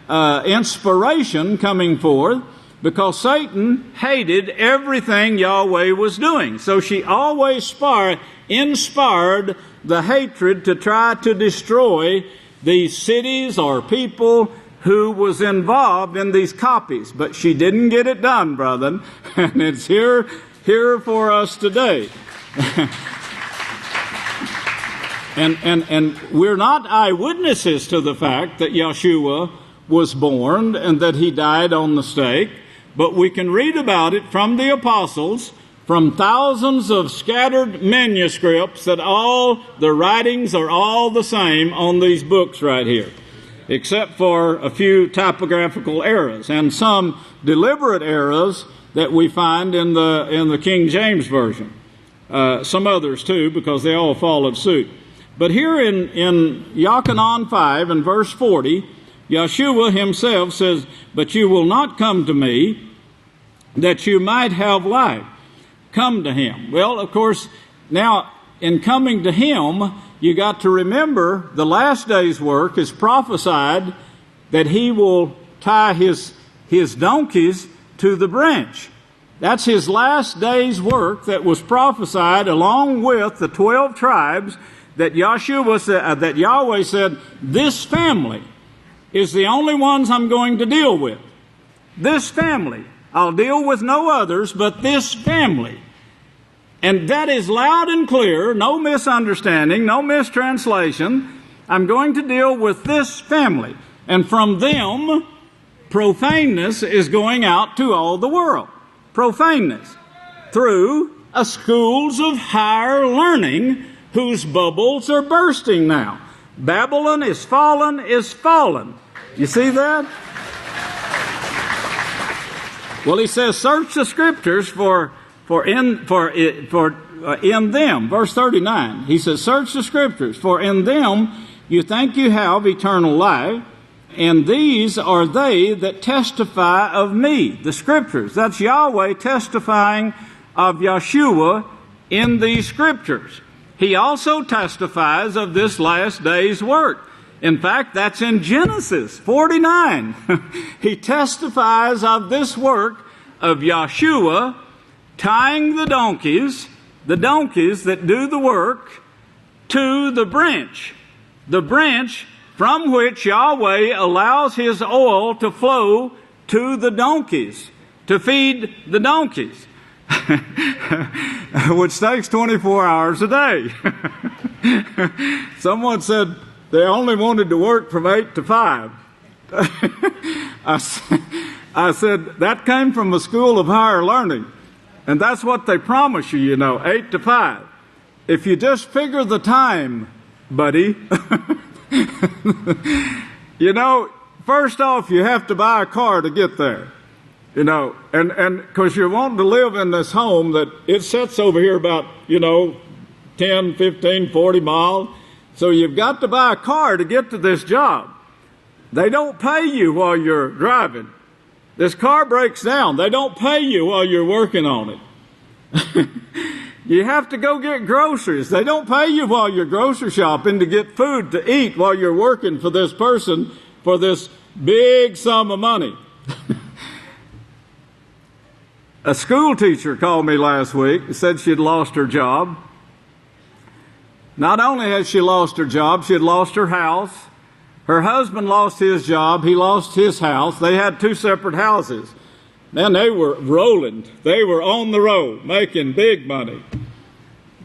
inspiration coming forth, because Satan hated everything Yahweh was doing. So she always inspired the hatred to try to destroy these cities or people who was involved in these copies. But she didn't get it done, brethren, and it's here for us today. And we're not eyewitnesses to the fact that Yeshua was born and that he died on the stake, but we can read about it from the apostles, from thousands of scattered manuscripts, that all the writings are all the same on these books right here, except for a few typographical errors and some deliberate errors that we find in the King James Version. Some others too, because they all followed suit. But here in Yochanan 5 and verse 40, Yeshua himself says, "But you will not come to me, that you might have life." Come to him. Well, of course, now in coming to him, you got to remember the last day's work is prophesied that he will tie his donkeys to the branch. That's his last day's work that was prophesied, along with the 12 tribes that Yahweh said, this family is the only ones I'm going to deal with. This family. I'll deal with no others but this family. And that is loud and clear, no misunderstanding, no mistranslation. I'm going to deal with this family. And from them, profaneness is going out to all the world. Profaneness. Through schools of higher learning whose bubbles are bursting now. Babylon is fallen, is fallen. You see that? Well, he says, search the scriptures for in them. Verse 39. He says, search the scriptures, for in them you think you have eternal life, and these are they that testify of me. The scriptures. That's Yahweh testifying of Yeshua in these scriptures. He also testifies of this last day's work. In fact, that's in Genesis 49. He testifies of this work of Yeshua tying the donkeys that do the work, to the branch from which Yahweh allows his oil to flow to the donkeys, to feed the donkeys, which takes 24 hours a day. Someone said they only wanted to work from 8 to 5. I said, that came from a school of higher learning. And that's what they promise you, 8 to 5. If you just figure the time, buddy, first off, you have to buy a car to get there, and because you're wanting to live in this home that it sits over here about, 10, 15, 40 miles. So you've got to buy a car to get to this job. They don't pay you while you're driving. This car breaks down. They don't pay you while you're working on it. You have to go get groceries. They don't pay you while you're grocery shopping to get food to eat while you're working for this person for this big sum of money. A school teacher called me last week and said she'd lost her job. Not only had she lost her job, she had lost her house. Her husband lost his job. He lost his house. They had 2 separate houses. Man, they were rolling. They were on the road, making big money.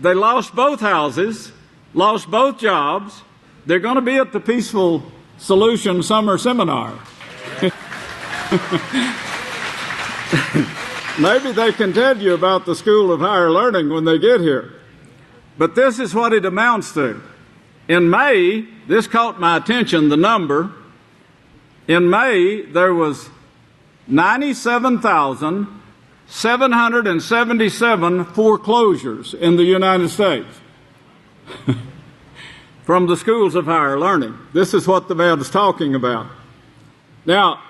They lost both houses, lost both jobs. They're going to be at the Peaceful Solution Summer Seminar. Maybe they can tell you about the School of Higher Learning when they get here. But this is what it amounts to. In May, this caught my attention, the number. In May, there was 97,777 foreclosures in the United States from the schools of higher learning. This is what the man is talking about. Now,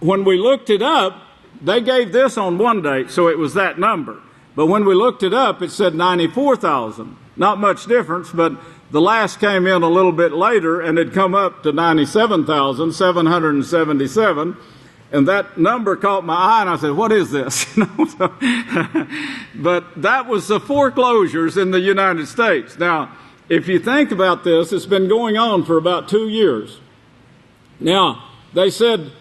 when we looked it up, they gave this on one date, so it was that number. But when we looked it up, it said 94,000. Not much difference, but the last came in a little bit later, and it come up to 97,777. And that number caught my eye, and I said, what is this? But that was the foreclosures in the United States. Now, if you think about this, it's been going on for about 2 years. Now, they said,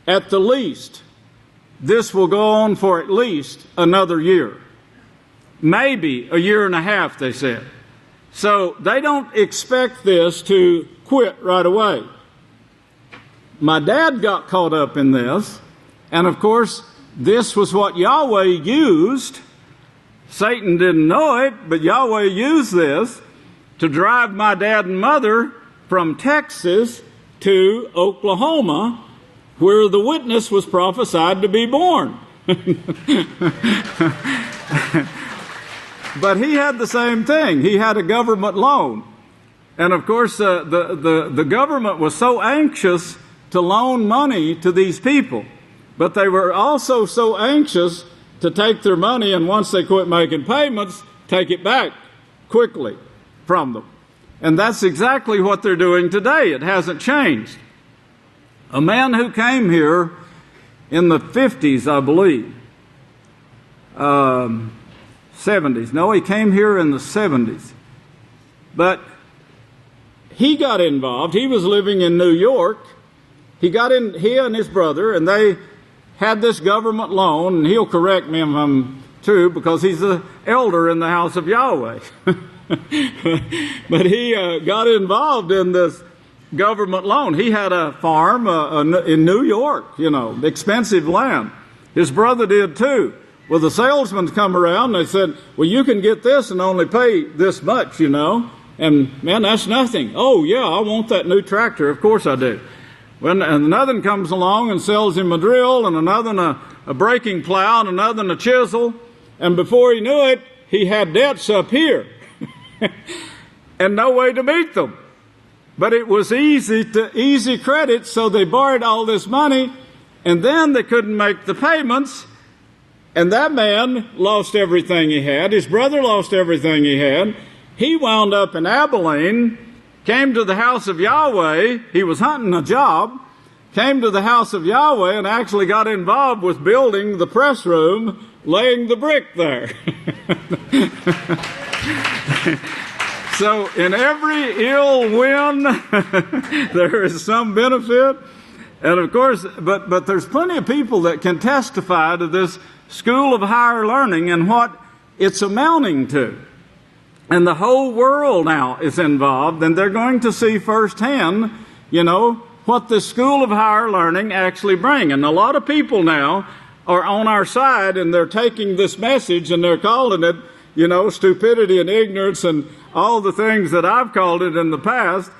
at the least, this will go on for at least another year. Maybe a year and a half, they said. So they don't expect this to quit right away. My dad got caught up in this, and of course, this was what Yahweh used. Satan didn't know it, but Yahweh used this to drive my dad and mother from Texas to Oklahoma, where the witness was prophesied to be born. But he had the same thing. He had a government loan. And of course, the government was so anxious to loan money to these people. But they were also so anxious to take their money, and once they quit making payments, take it back quickly from them. And that's exactly what they're doing today. It hasn't changed. A man who came here in the 50s, I believe, 70s. No, he came here in the 70s. But he got involved. He was living in New York. He and his brother, and they had this government loan, and he'll correct me if I'm true, because he's the elder in the house of Yahweh. But he got involved in this government loan. He had a farm in New York, expensive land. His brother did too. Well, the salesmen come around, and they said, well, you can get this and only pay this much, And, man, that's nothing. Oh, yeah, I want that new tractor. Of course I do. And another one comes along and sells him a drill, and another one a breaking plow, and another one a chisel. And before he knew it, he had debts up here and no way to meet them. But it was easy credit, so they borrowed all this money, and then they couldn't make the payments. And that man lost everything he had. His brother lost everything he had. He wound up in Abelin, came to the house of Yahweh. He was hunting a job, came to the house of Yahweh, and actually got involved with building the press room, laying the brick there. So in every ill wind, there is some benefit. And of course, but there's plenty of people that can testify to this school of higher learning and what it's amounting to. And the whole world now is involved, and they're going to see firsthand, what this school of higher learning actually brings. And a lot of people now are on our side, and they're taking this message and they're calling it, stupidity and ignorance and all the things that I've called it in the past.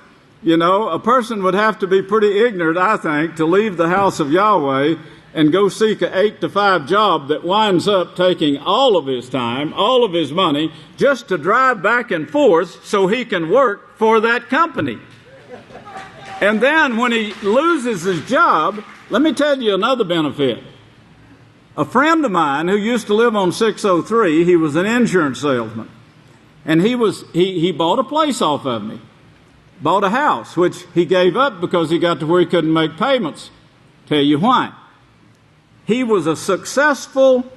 A person would have to be pretty ignorant, I think, to leave the house of Yahweh and go seek an 8-to-5 job that winds up taking all of his time, all of his money, just to drive back and forth so he can work for that company. And then when he loses his job, let me tell you another benefit. A friend of mine who used to live on 603, he was an insurance salesman. And he bought a place off of me. Bought a house, which he gave up because he got to where he couldn't make payments. Tell you why. He was a successful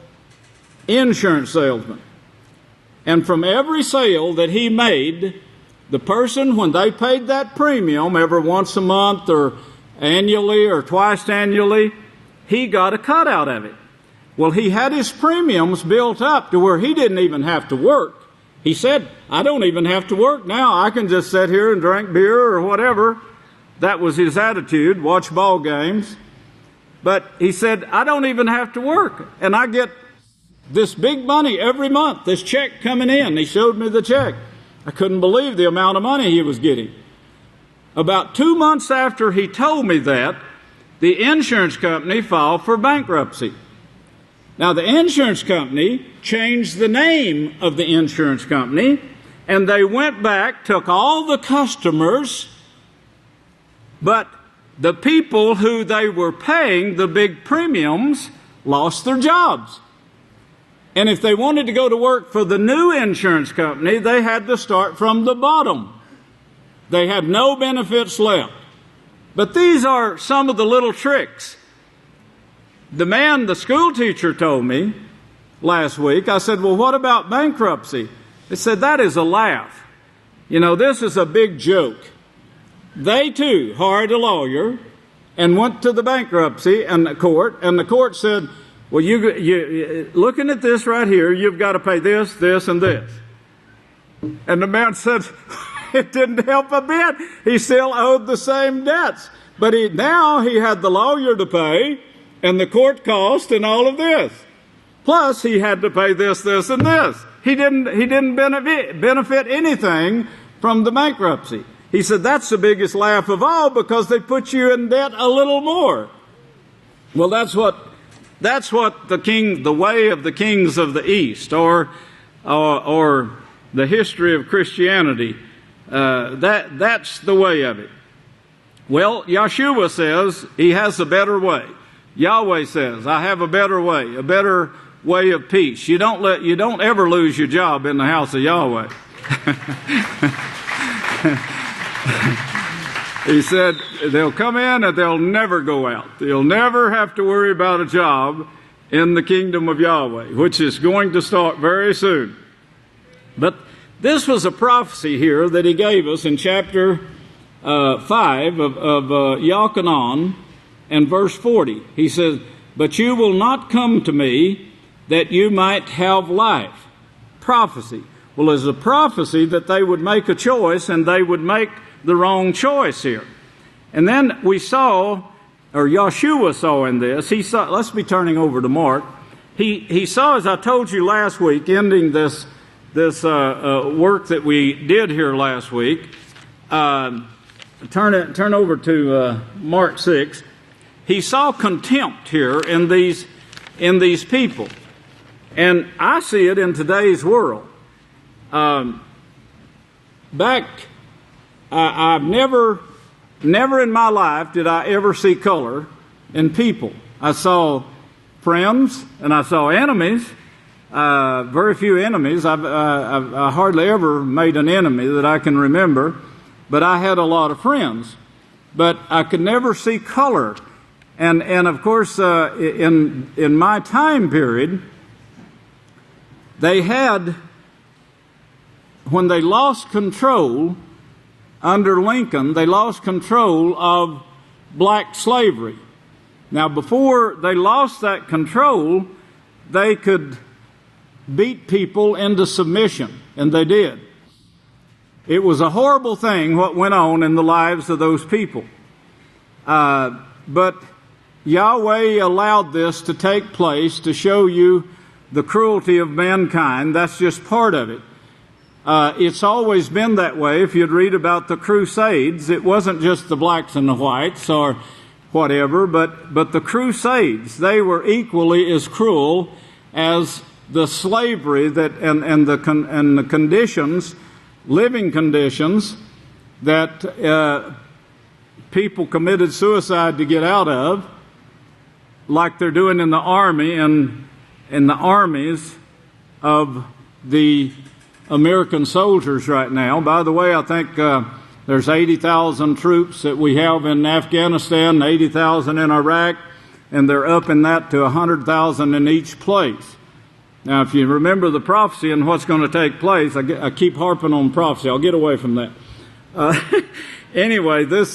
insurance salesman. And from every sale that he made, the person, when they paid that premium every once a month or annually or twice annually, he got a cut out of it. Well, he had his premiums built up to where he didn't even have to work. He said, I don't even have to work now. I can just sit here and drink beer or whatever. That was his attitude, watch ball games. But he said, I don't even have to work. And I get this big money every month, this check coming in. He showed me the check. I couldn't believe the amount of money he was getting. About 2 months after he told me that, the insurance company filed for bankruptcy. Now, the insurance company changed the name of the insurance company, and they went back, took all the customers, but the people who they were paying the big premiums lost their jobs. And if they wanted to go to work for the new insurance company, they had to start from the bottom. They had no benefits left. But these are some of the little tricks. The school teacher told me last week, I said, well, what about bankruptcy? They said, that is a laugh. This is a big joke. They too hired a lawyer and went to the bankruptcy and the court said, well, you looking at this right here, you've got to pay this, this, and this. And the man said, it didn't help a bit. He still owed the same debts. But now he had the lawyer to pay and the court cost and all of this. Plus, he had to pay this, this, and this. He didn't benefit anything from the bankruptcy. He said, that's the biggest laugh of all because they put you in debt a little more. Well, that's what the way of the kings of the East, or the history of Christianity, that's the way of it. Well, Yeshua says he has a better way. Yahweh says, I have a better way of peace. You don't ever lose your job in the house of Yahweh. He said they'll come in and they'll never go out. You'll never have to worry about a job in the kingdom of Yahweh, which is going to start very soon. But this was a prophecy here that he gave us in chapter 5 of Yochanan and verse 40. He says, but you will not come to me that you might have life. Prophecy. Well, it's a prophecy that they would make a choice and they would make the wrong choice here. And then we saw, or Yeshua saw in this, let's be turning over to Mark. He saw, as I told you last week, ending this work that we did here last week. Turn over to Mark 6. He saw contempt here in these people. And I see it in today's world. I've never in my life did I ever see color in people. I saw friends and I saw enemies. Very few enemies. I hardly ever made an enemy that I can remember, but I had a lot of friends. But I could never see color. And of course, in my time period, they had, when they lost control under Lincoln, they lost control of black slavery. Now, before they lost that control, they could beat people into submission, and they did. It was a horrible thing what went on in the lives of those people. But Yahweh allowed this to take place to show you the cruelty of mankind. That's just part of it. It's always been that way. If you'd read about the Crusades, it wasn't just the blacks and the whites or whatever, but the Crusades, they were equally as cruel as the slavery that and the conditions, living conditions that people committed suicide to get out of, like they're doing in the army and in the armies of the American soldiers right now. By the way, I think there's 80,000 troops that we have in Afghanistan, 80,000 in Iraq, and they're upping that to 100,000 in each place. Now, if you remember the prophecy and what's going to take place, I keep harping on prophecy. I'll get away from that. Anyway, these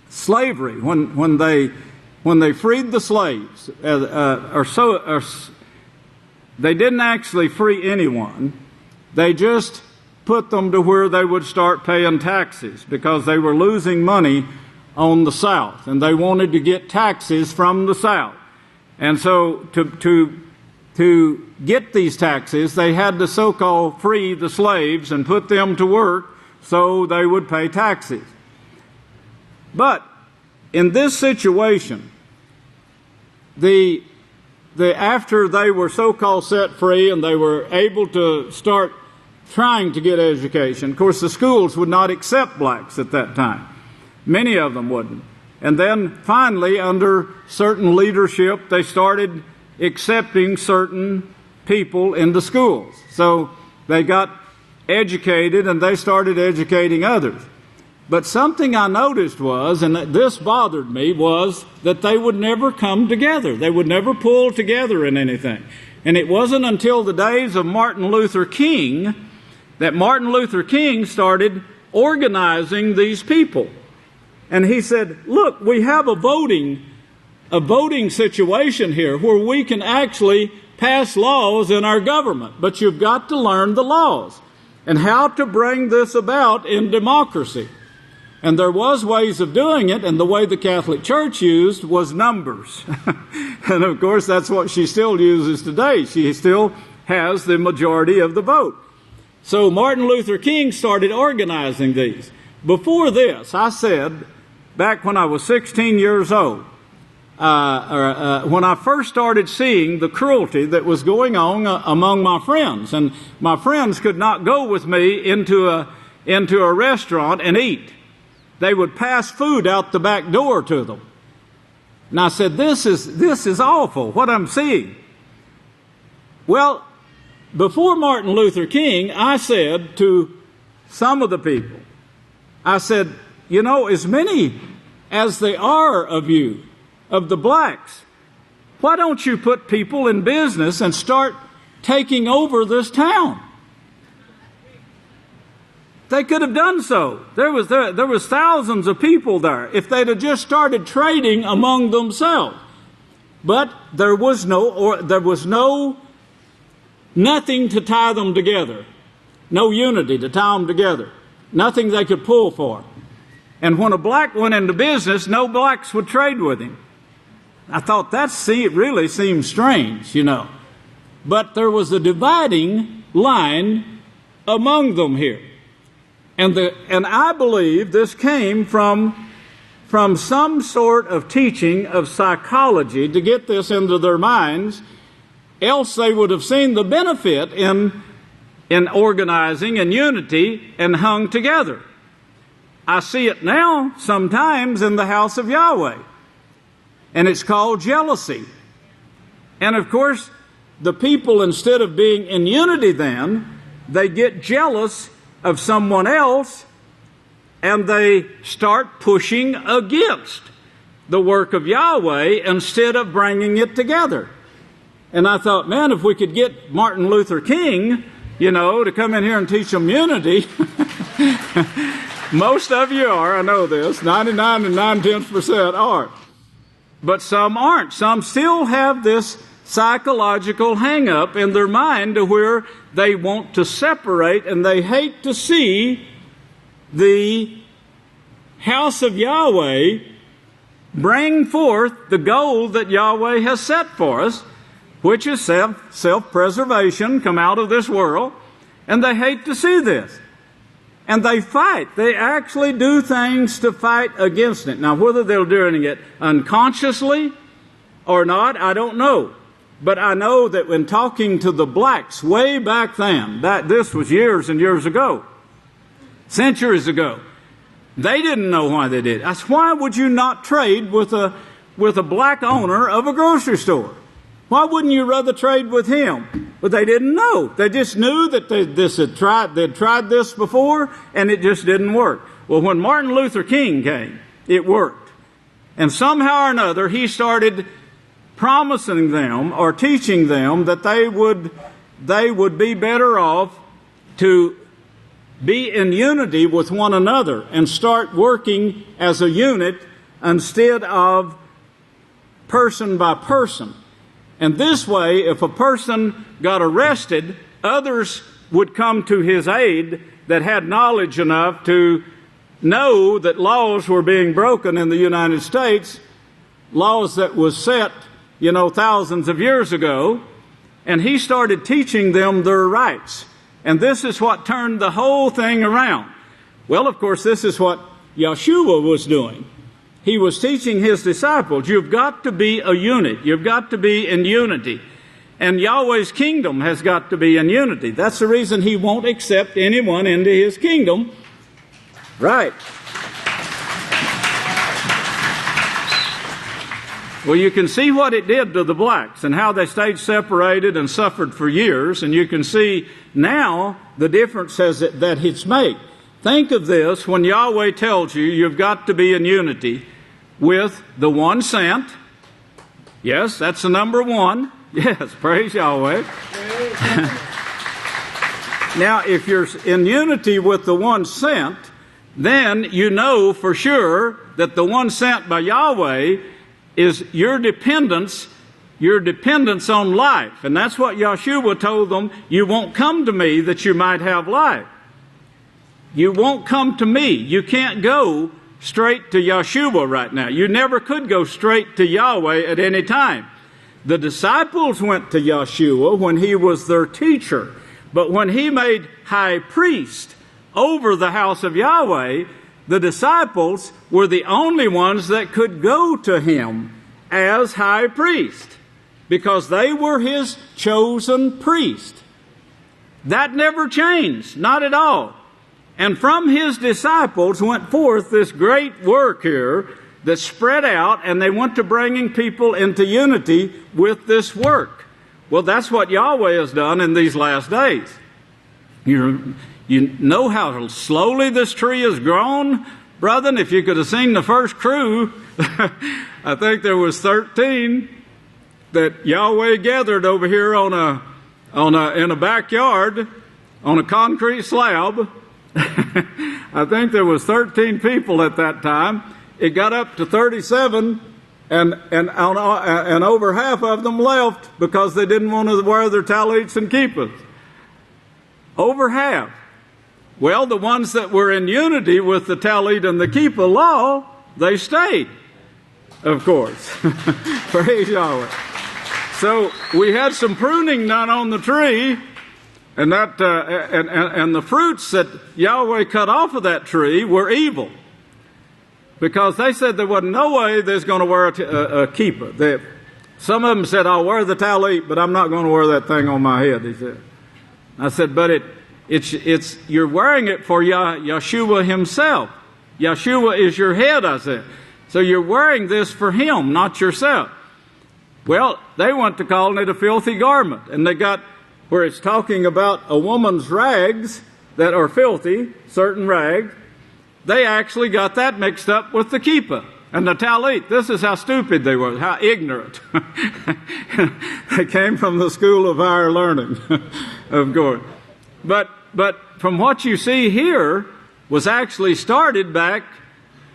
slavery, when they freed the slaves, they didn't actually free anyone. They just put them to where they would start paying taxes because they were losing money on the South, and they wanted to get taxes from the South. And so to get these taxes, they had to so-called free the slaves and put them to work so they would pay taxes. But in this situation, after they were so-called set free and they were able to start trying to get education, of course the schools would not accept blacks at that time. Many of them wouldn't. And then finally, under certain leadership, they started accepting certain people into schools. So they got educated and they started educating others. But something I noticed was, and this bothered me, was that they would never come together. They would never pull together in anything. And it wasn't until the days of Martin Luther King that Martin Luther King started organizing these people. And he said, look, we have a voting situation here where we can actually pass laws in our government, but you've got to learn the laws and how to bring this about in democracy. And there was ways of doing it, and the way the Catholic Church used was numbers. And of course, that's what she still uses today. She still has the majority of the vote. So Martin Luther King started organizing these. Before this, I said, back when I was 16 years old, when I first started seeing the cruelty that was going on among my friends, and my friends could not go with me into a restaurant and eat. They would pass food out the back door to them. And I said, this is awful, what I'm seeing. Well, before Martin Luther King, I said to some of the people, I said, you know, as many as they are of you, of the blacks, why don't you put people in business and start taking over this town? They could have done so. There was thousands of people there if they'd have just started trading among themselves. But there was nothing to tie them together. No unity to tie them together. Nothing they could pull for. And when a black went into business, no blacks would trade with him. I thought it really seemed strange, you know. But there was a dividing line among them here. And I believe this came from some sort of teaching of psychology to get this into their minds, else they would have seen the benefit in organizing and unity and hung together. I see it now sometimes in the house of Yahweh, and it's called jealousy. And of course, the people, instead of being in unity then, they get jealous of someone else, and they start pushing against the work of Yahweh instead of bringing it together. And I thought, man, if we could get Martin Luther King, you know, to come in here and teach them unity, Most of you are, I know this. 99 and 9/10% are. But some aren't. Some still have this psychological hang-up in their mind to where they want to separate and they hate to see the house of Yahweh bring forth the goal that Yahweh has set for us, which is self-preservation, come out of this world, and they hate to see this. And they fight. They actually do things to fight against it. Now, whether they're doing it unconsciously or not, I don't know. But I know that when talking to the blacks way back then, this was years and years ago, centuries ago, they didn't know why they did it. I said, why would you not trade with a black owner of a grocery store? Why wouldn't you rather trade with him? But they didn't know. They just knew that they'd tried this before, and it just didn't work. Well, when Martin Luther King came, it worked. And somehow or another, he started promising them or teaching them that they would be better off to be in unity with one another and start working as a unit instead of person by person. And this way, if a person got arrested, others would come to his aid that had knowledge enough to know that laws were being broken in the United States, laws that was set, thousands of years ago, and he started teaching them their rights. And this is what turned the whole thing around. Well, of course, this is what Yeshua was doing. He was teaching his disciples, you've got to be a unit. You've got to be in unity. And Yahweh's kingdom has got to be in unity. That's the reason he won't accept anyone into his kingdom. Right. Well, you can see what it did to the blacks and how they stayed separated and suffered for years. And you can see now the differences that it's made. Think of this when Yahweh tells you you've got to be in unity with the one sent. Yes, that's the number one. Yes, praise Yahweh. Now, if you're in unity with the one sent, then you know for sure that the one sent by Yahweh is your dependence on life. And that's what Yeshua told them, you won't come to me that you might have life. You won't come to me. You can't go straight to Yeshua right now. You never could go straight to Yahweh at any time. The disciples went to Yeshua when he was their teacher. But when he made high priest over the house of Yahweh, the disciples were the only ones that could go to him as high priest because they were his chosen priest. That never changed, not at all. And from his disciples went forth this great work here that spread out, and they went to bringing people into unity with this work. Well, that's what Yahweh has done in these last days. You know how slowly this tree has grown, brethren. If you could have seen the first crew, I think there was 13 that Yahweh gathered over here in a backyard on a concrete slab. I think there was 13 people at that time. It got up to 37, and over half of them left because they didn't want to wear their talits and kippahs. Over half. Well, the ones that were in unity with the talit and the kippah law, they stayed, of course. Praise Yahweh. So we had some pruning done on the tree, and the fruits that Yahweh cut off of that tree were evil, because they said there wasn't no way there's going to wear a kippah. Some of them said, I'll wear the talit, but I'm not going to wear that thing on my head, he said. I said, but it's you're wearing it for Yeshua himself. Yeshua is your head, I said. So you're wearing this for him, not yourself. Well, they went to calling it a filthy garment, and they got where it's talking about a woman's rags that are filthy, certain rags. They actually got that mixed up with the kippah and the talit. This is how stupid they were, how ignorant. They came from the school of higher learning, of course. But from what you see here, was actually started back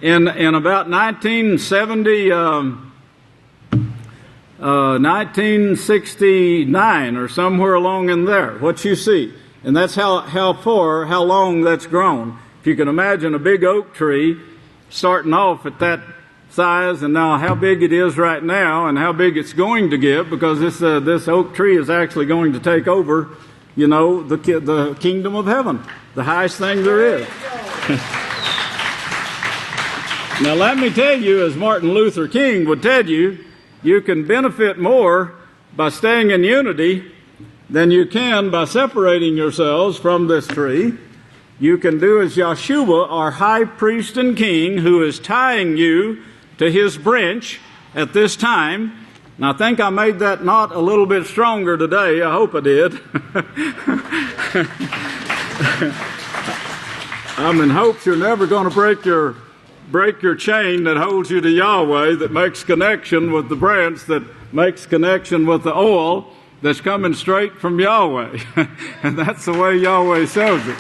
in about 1969 or somewhere along in there, what you see. And that's how long that's grown. If you can imagine a big oak tree starting off at that size, and now how big it is right now and how big it's going to get, because this oak tree is actually going to take over, the kingdom of heaven, the highest thing there is. Now let me tell you, as Martin Luther King would tell you, you can benefit more by staying in unity than you can by separating yourselves from this tree. You can do as Yeshua, our high priest and king, who is tying you to his branch at this time. And I think I made that knot a little bit stronger today. I hope I did. I'm in hopes you're never going to break your chain that holds you to Yahweh, that makes connection with the branch, that makes connection with the oil that's coming straight from Yahweh. And that's the way Yahweh shows it.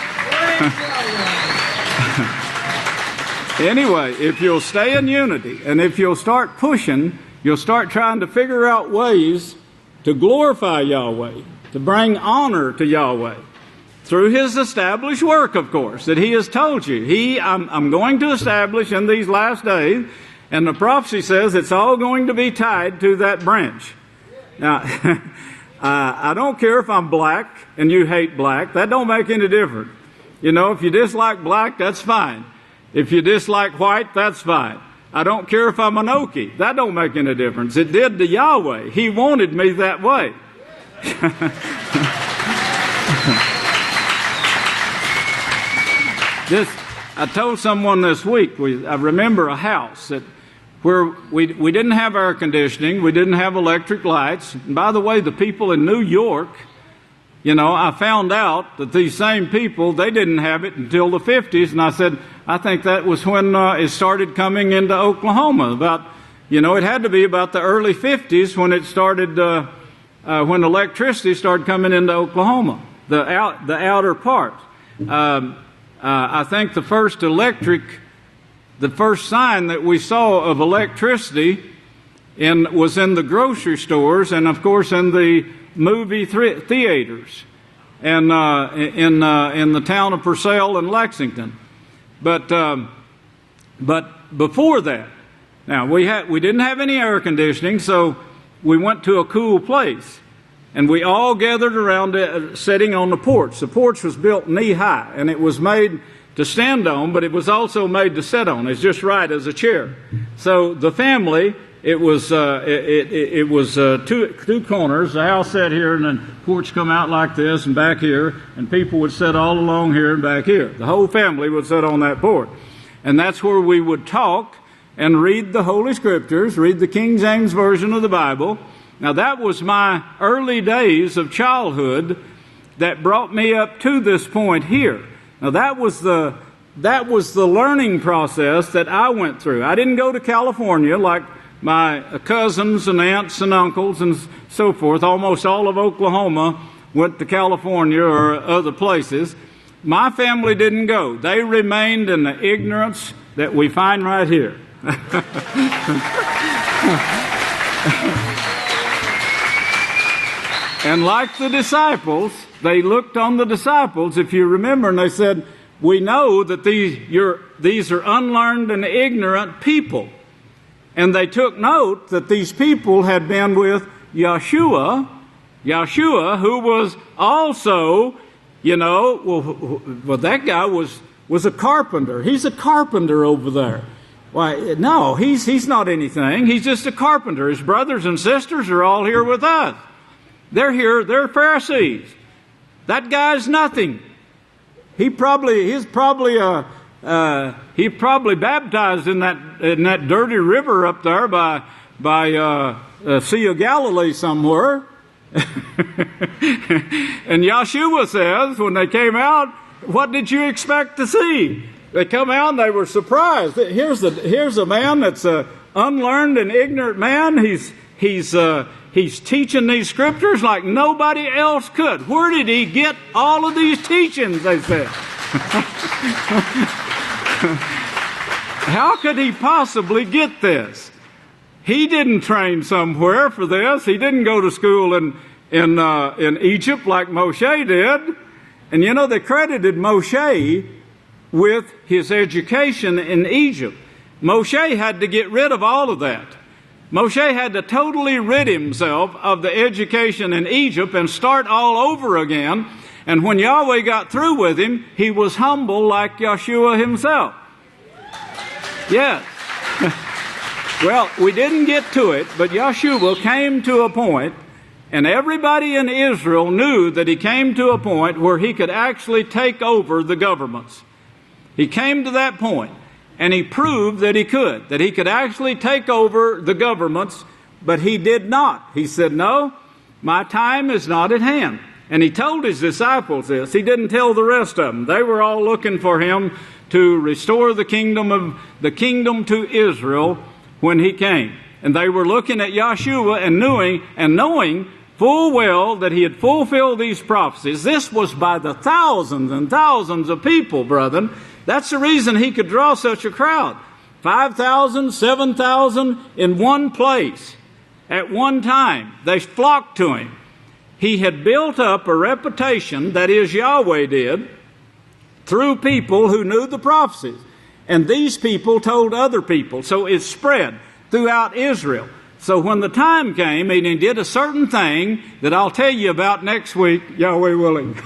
Anyway, if you'll stay in unity, and if you'll start pushing, you'll start trying to figure out ways to glorify Yahweh, to bring honor to Yahweh, through his established work, of course, that he has told you. I'm going to establish in these last days, and the prophecy says it's all going to be tied to that branch. Now, I don't care if I'm black and you hate black. That don't make any difference. If you dislike black, that's fine. If you dislike white, that's fine. I don't care if I'm an Okie. That don't make any difference. It did to Yahweh. He wanted me that way. I told someone this week, I remember a house where we didn't have air conditioning, we didn't have electric lights. And by the way, the people in New York, I found out that these same people, they didn't have it until the 50s. And I said, I think that was when it started coming into Oklahoma. It had to be about the early 50s when it started, when electricity started coming into Oklahoma, the outer part. I think the first sign that we saw of electricity was in the grocery stores, and of course in the movie theaters, and in the town of Purcell and Lexington. But before that, now we didn't have any air conditioning, so we went to a cool place. And we all gathered around it, sitting on the porch. The porch was built knee-high, and it was made to stand on, but it was also made to sit on. It's just right as a chair. So the family, it was two corners. The house sat here, and then the porch come out like this and back here, and people would sit all along here and back here. The whole family would sit on that porch. And that's where we would talk and read the Holy Scriptures, read the King James Version of the Bible. Now, that was my early days of childhood that brought me up to this point here. Now, that was the learning process that I went through. I didn't go to California like my cousins and aunts and uncles and so forth. Almost all of Oklahoma went to California or other places. My family didn't go. They remained in the ignorance that we find right here. And like the disciples, they looked on the disciples, if you remember, and they said, we know that these are unlearned and ignorant people. And they took note that these people had been with Yeshua, who was also, that guy was a carpenter. He's a carpenter over there. Why, no, he's not anything. He's just a carpenter. His brothers and sisters are all here with us. They're here. They're Pharisees. That guy's nothing. He probably baptized in that dirty river up there by Sea of Galilee somewhere. And Yeshua says, when they came out, what did you expect to see? They come out and they were surprised. Here's a man that's a unlearned and ignorant man. He's teaching these scriptures like nobody else could. Where did he get all of these teachings, they said? How could he possibly get this? He didn't train somewhere for this. He didn't go to school in Egypt like Moshe did. And you know, they credited Moshe with his education in Egypt. Moshe had to get rid of all of that. Moshe had to totally rid himself of the education in Egypt and start all over again. And when Yahweh got through with him, he was humble like Yeshua himself. Yes. Well, we didn't get to it, but Yeshua came to a point, and everybody in Israel knew that he came to a point where he could actually take over the governments. He came to that point, and he proved that he could actually take over the governments, but he did not. He said, "No, my time is not at hand." And he told his disciples this. He didn't tell the rest of them. They were all looking for him to restore the kingdom to Israel when he came. And they were looking at Yeshua and knowing full well that he had fulfilled these prophecies. This was by the thousands and thousands of people, brethren. That's the reason he could draw such a crowd. 5,000, 7,000 in one place at one time. They flocked to him. He had built up a reputation, that is, Yahweh did, through people who knew the prophecies. And these people told other people. So it spread throughout Israel. So when the time came, and he did a certain thing that I'll tell you about next week, Yahweh willing.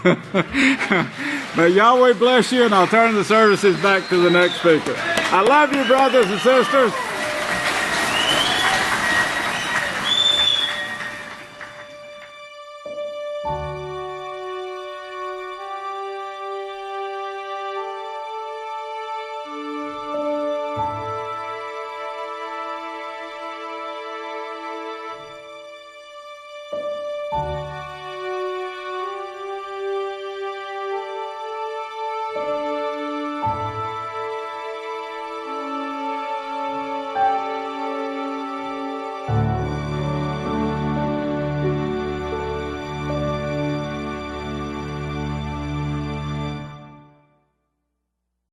May Yahweh bless you, and I'll turn the services back to the next speaker. I love you, brothers and sisters.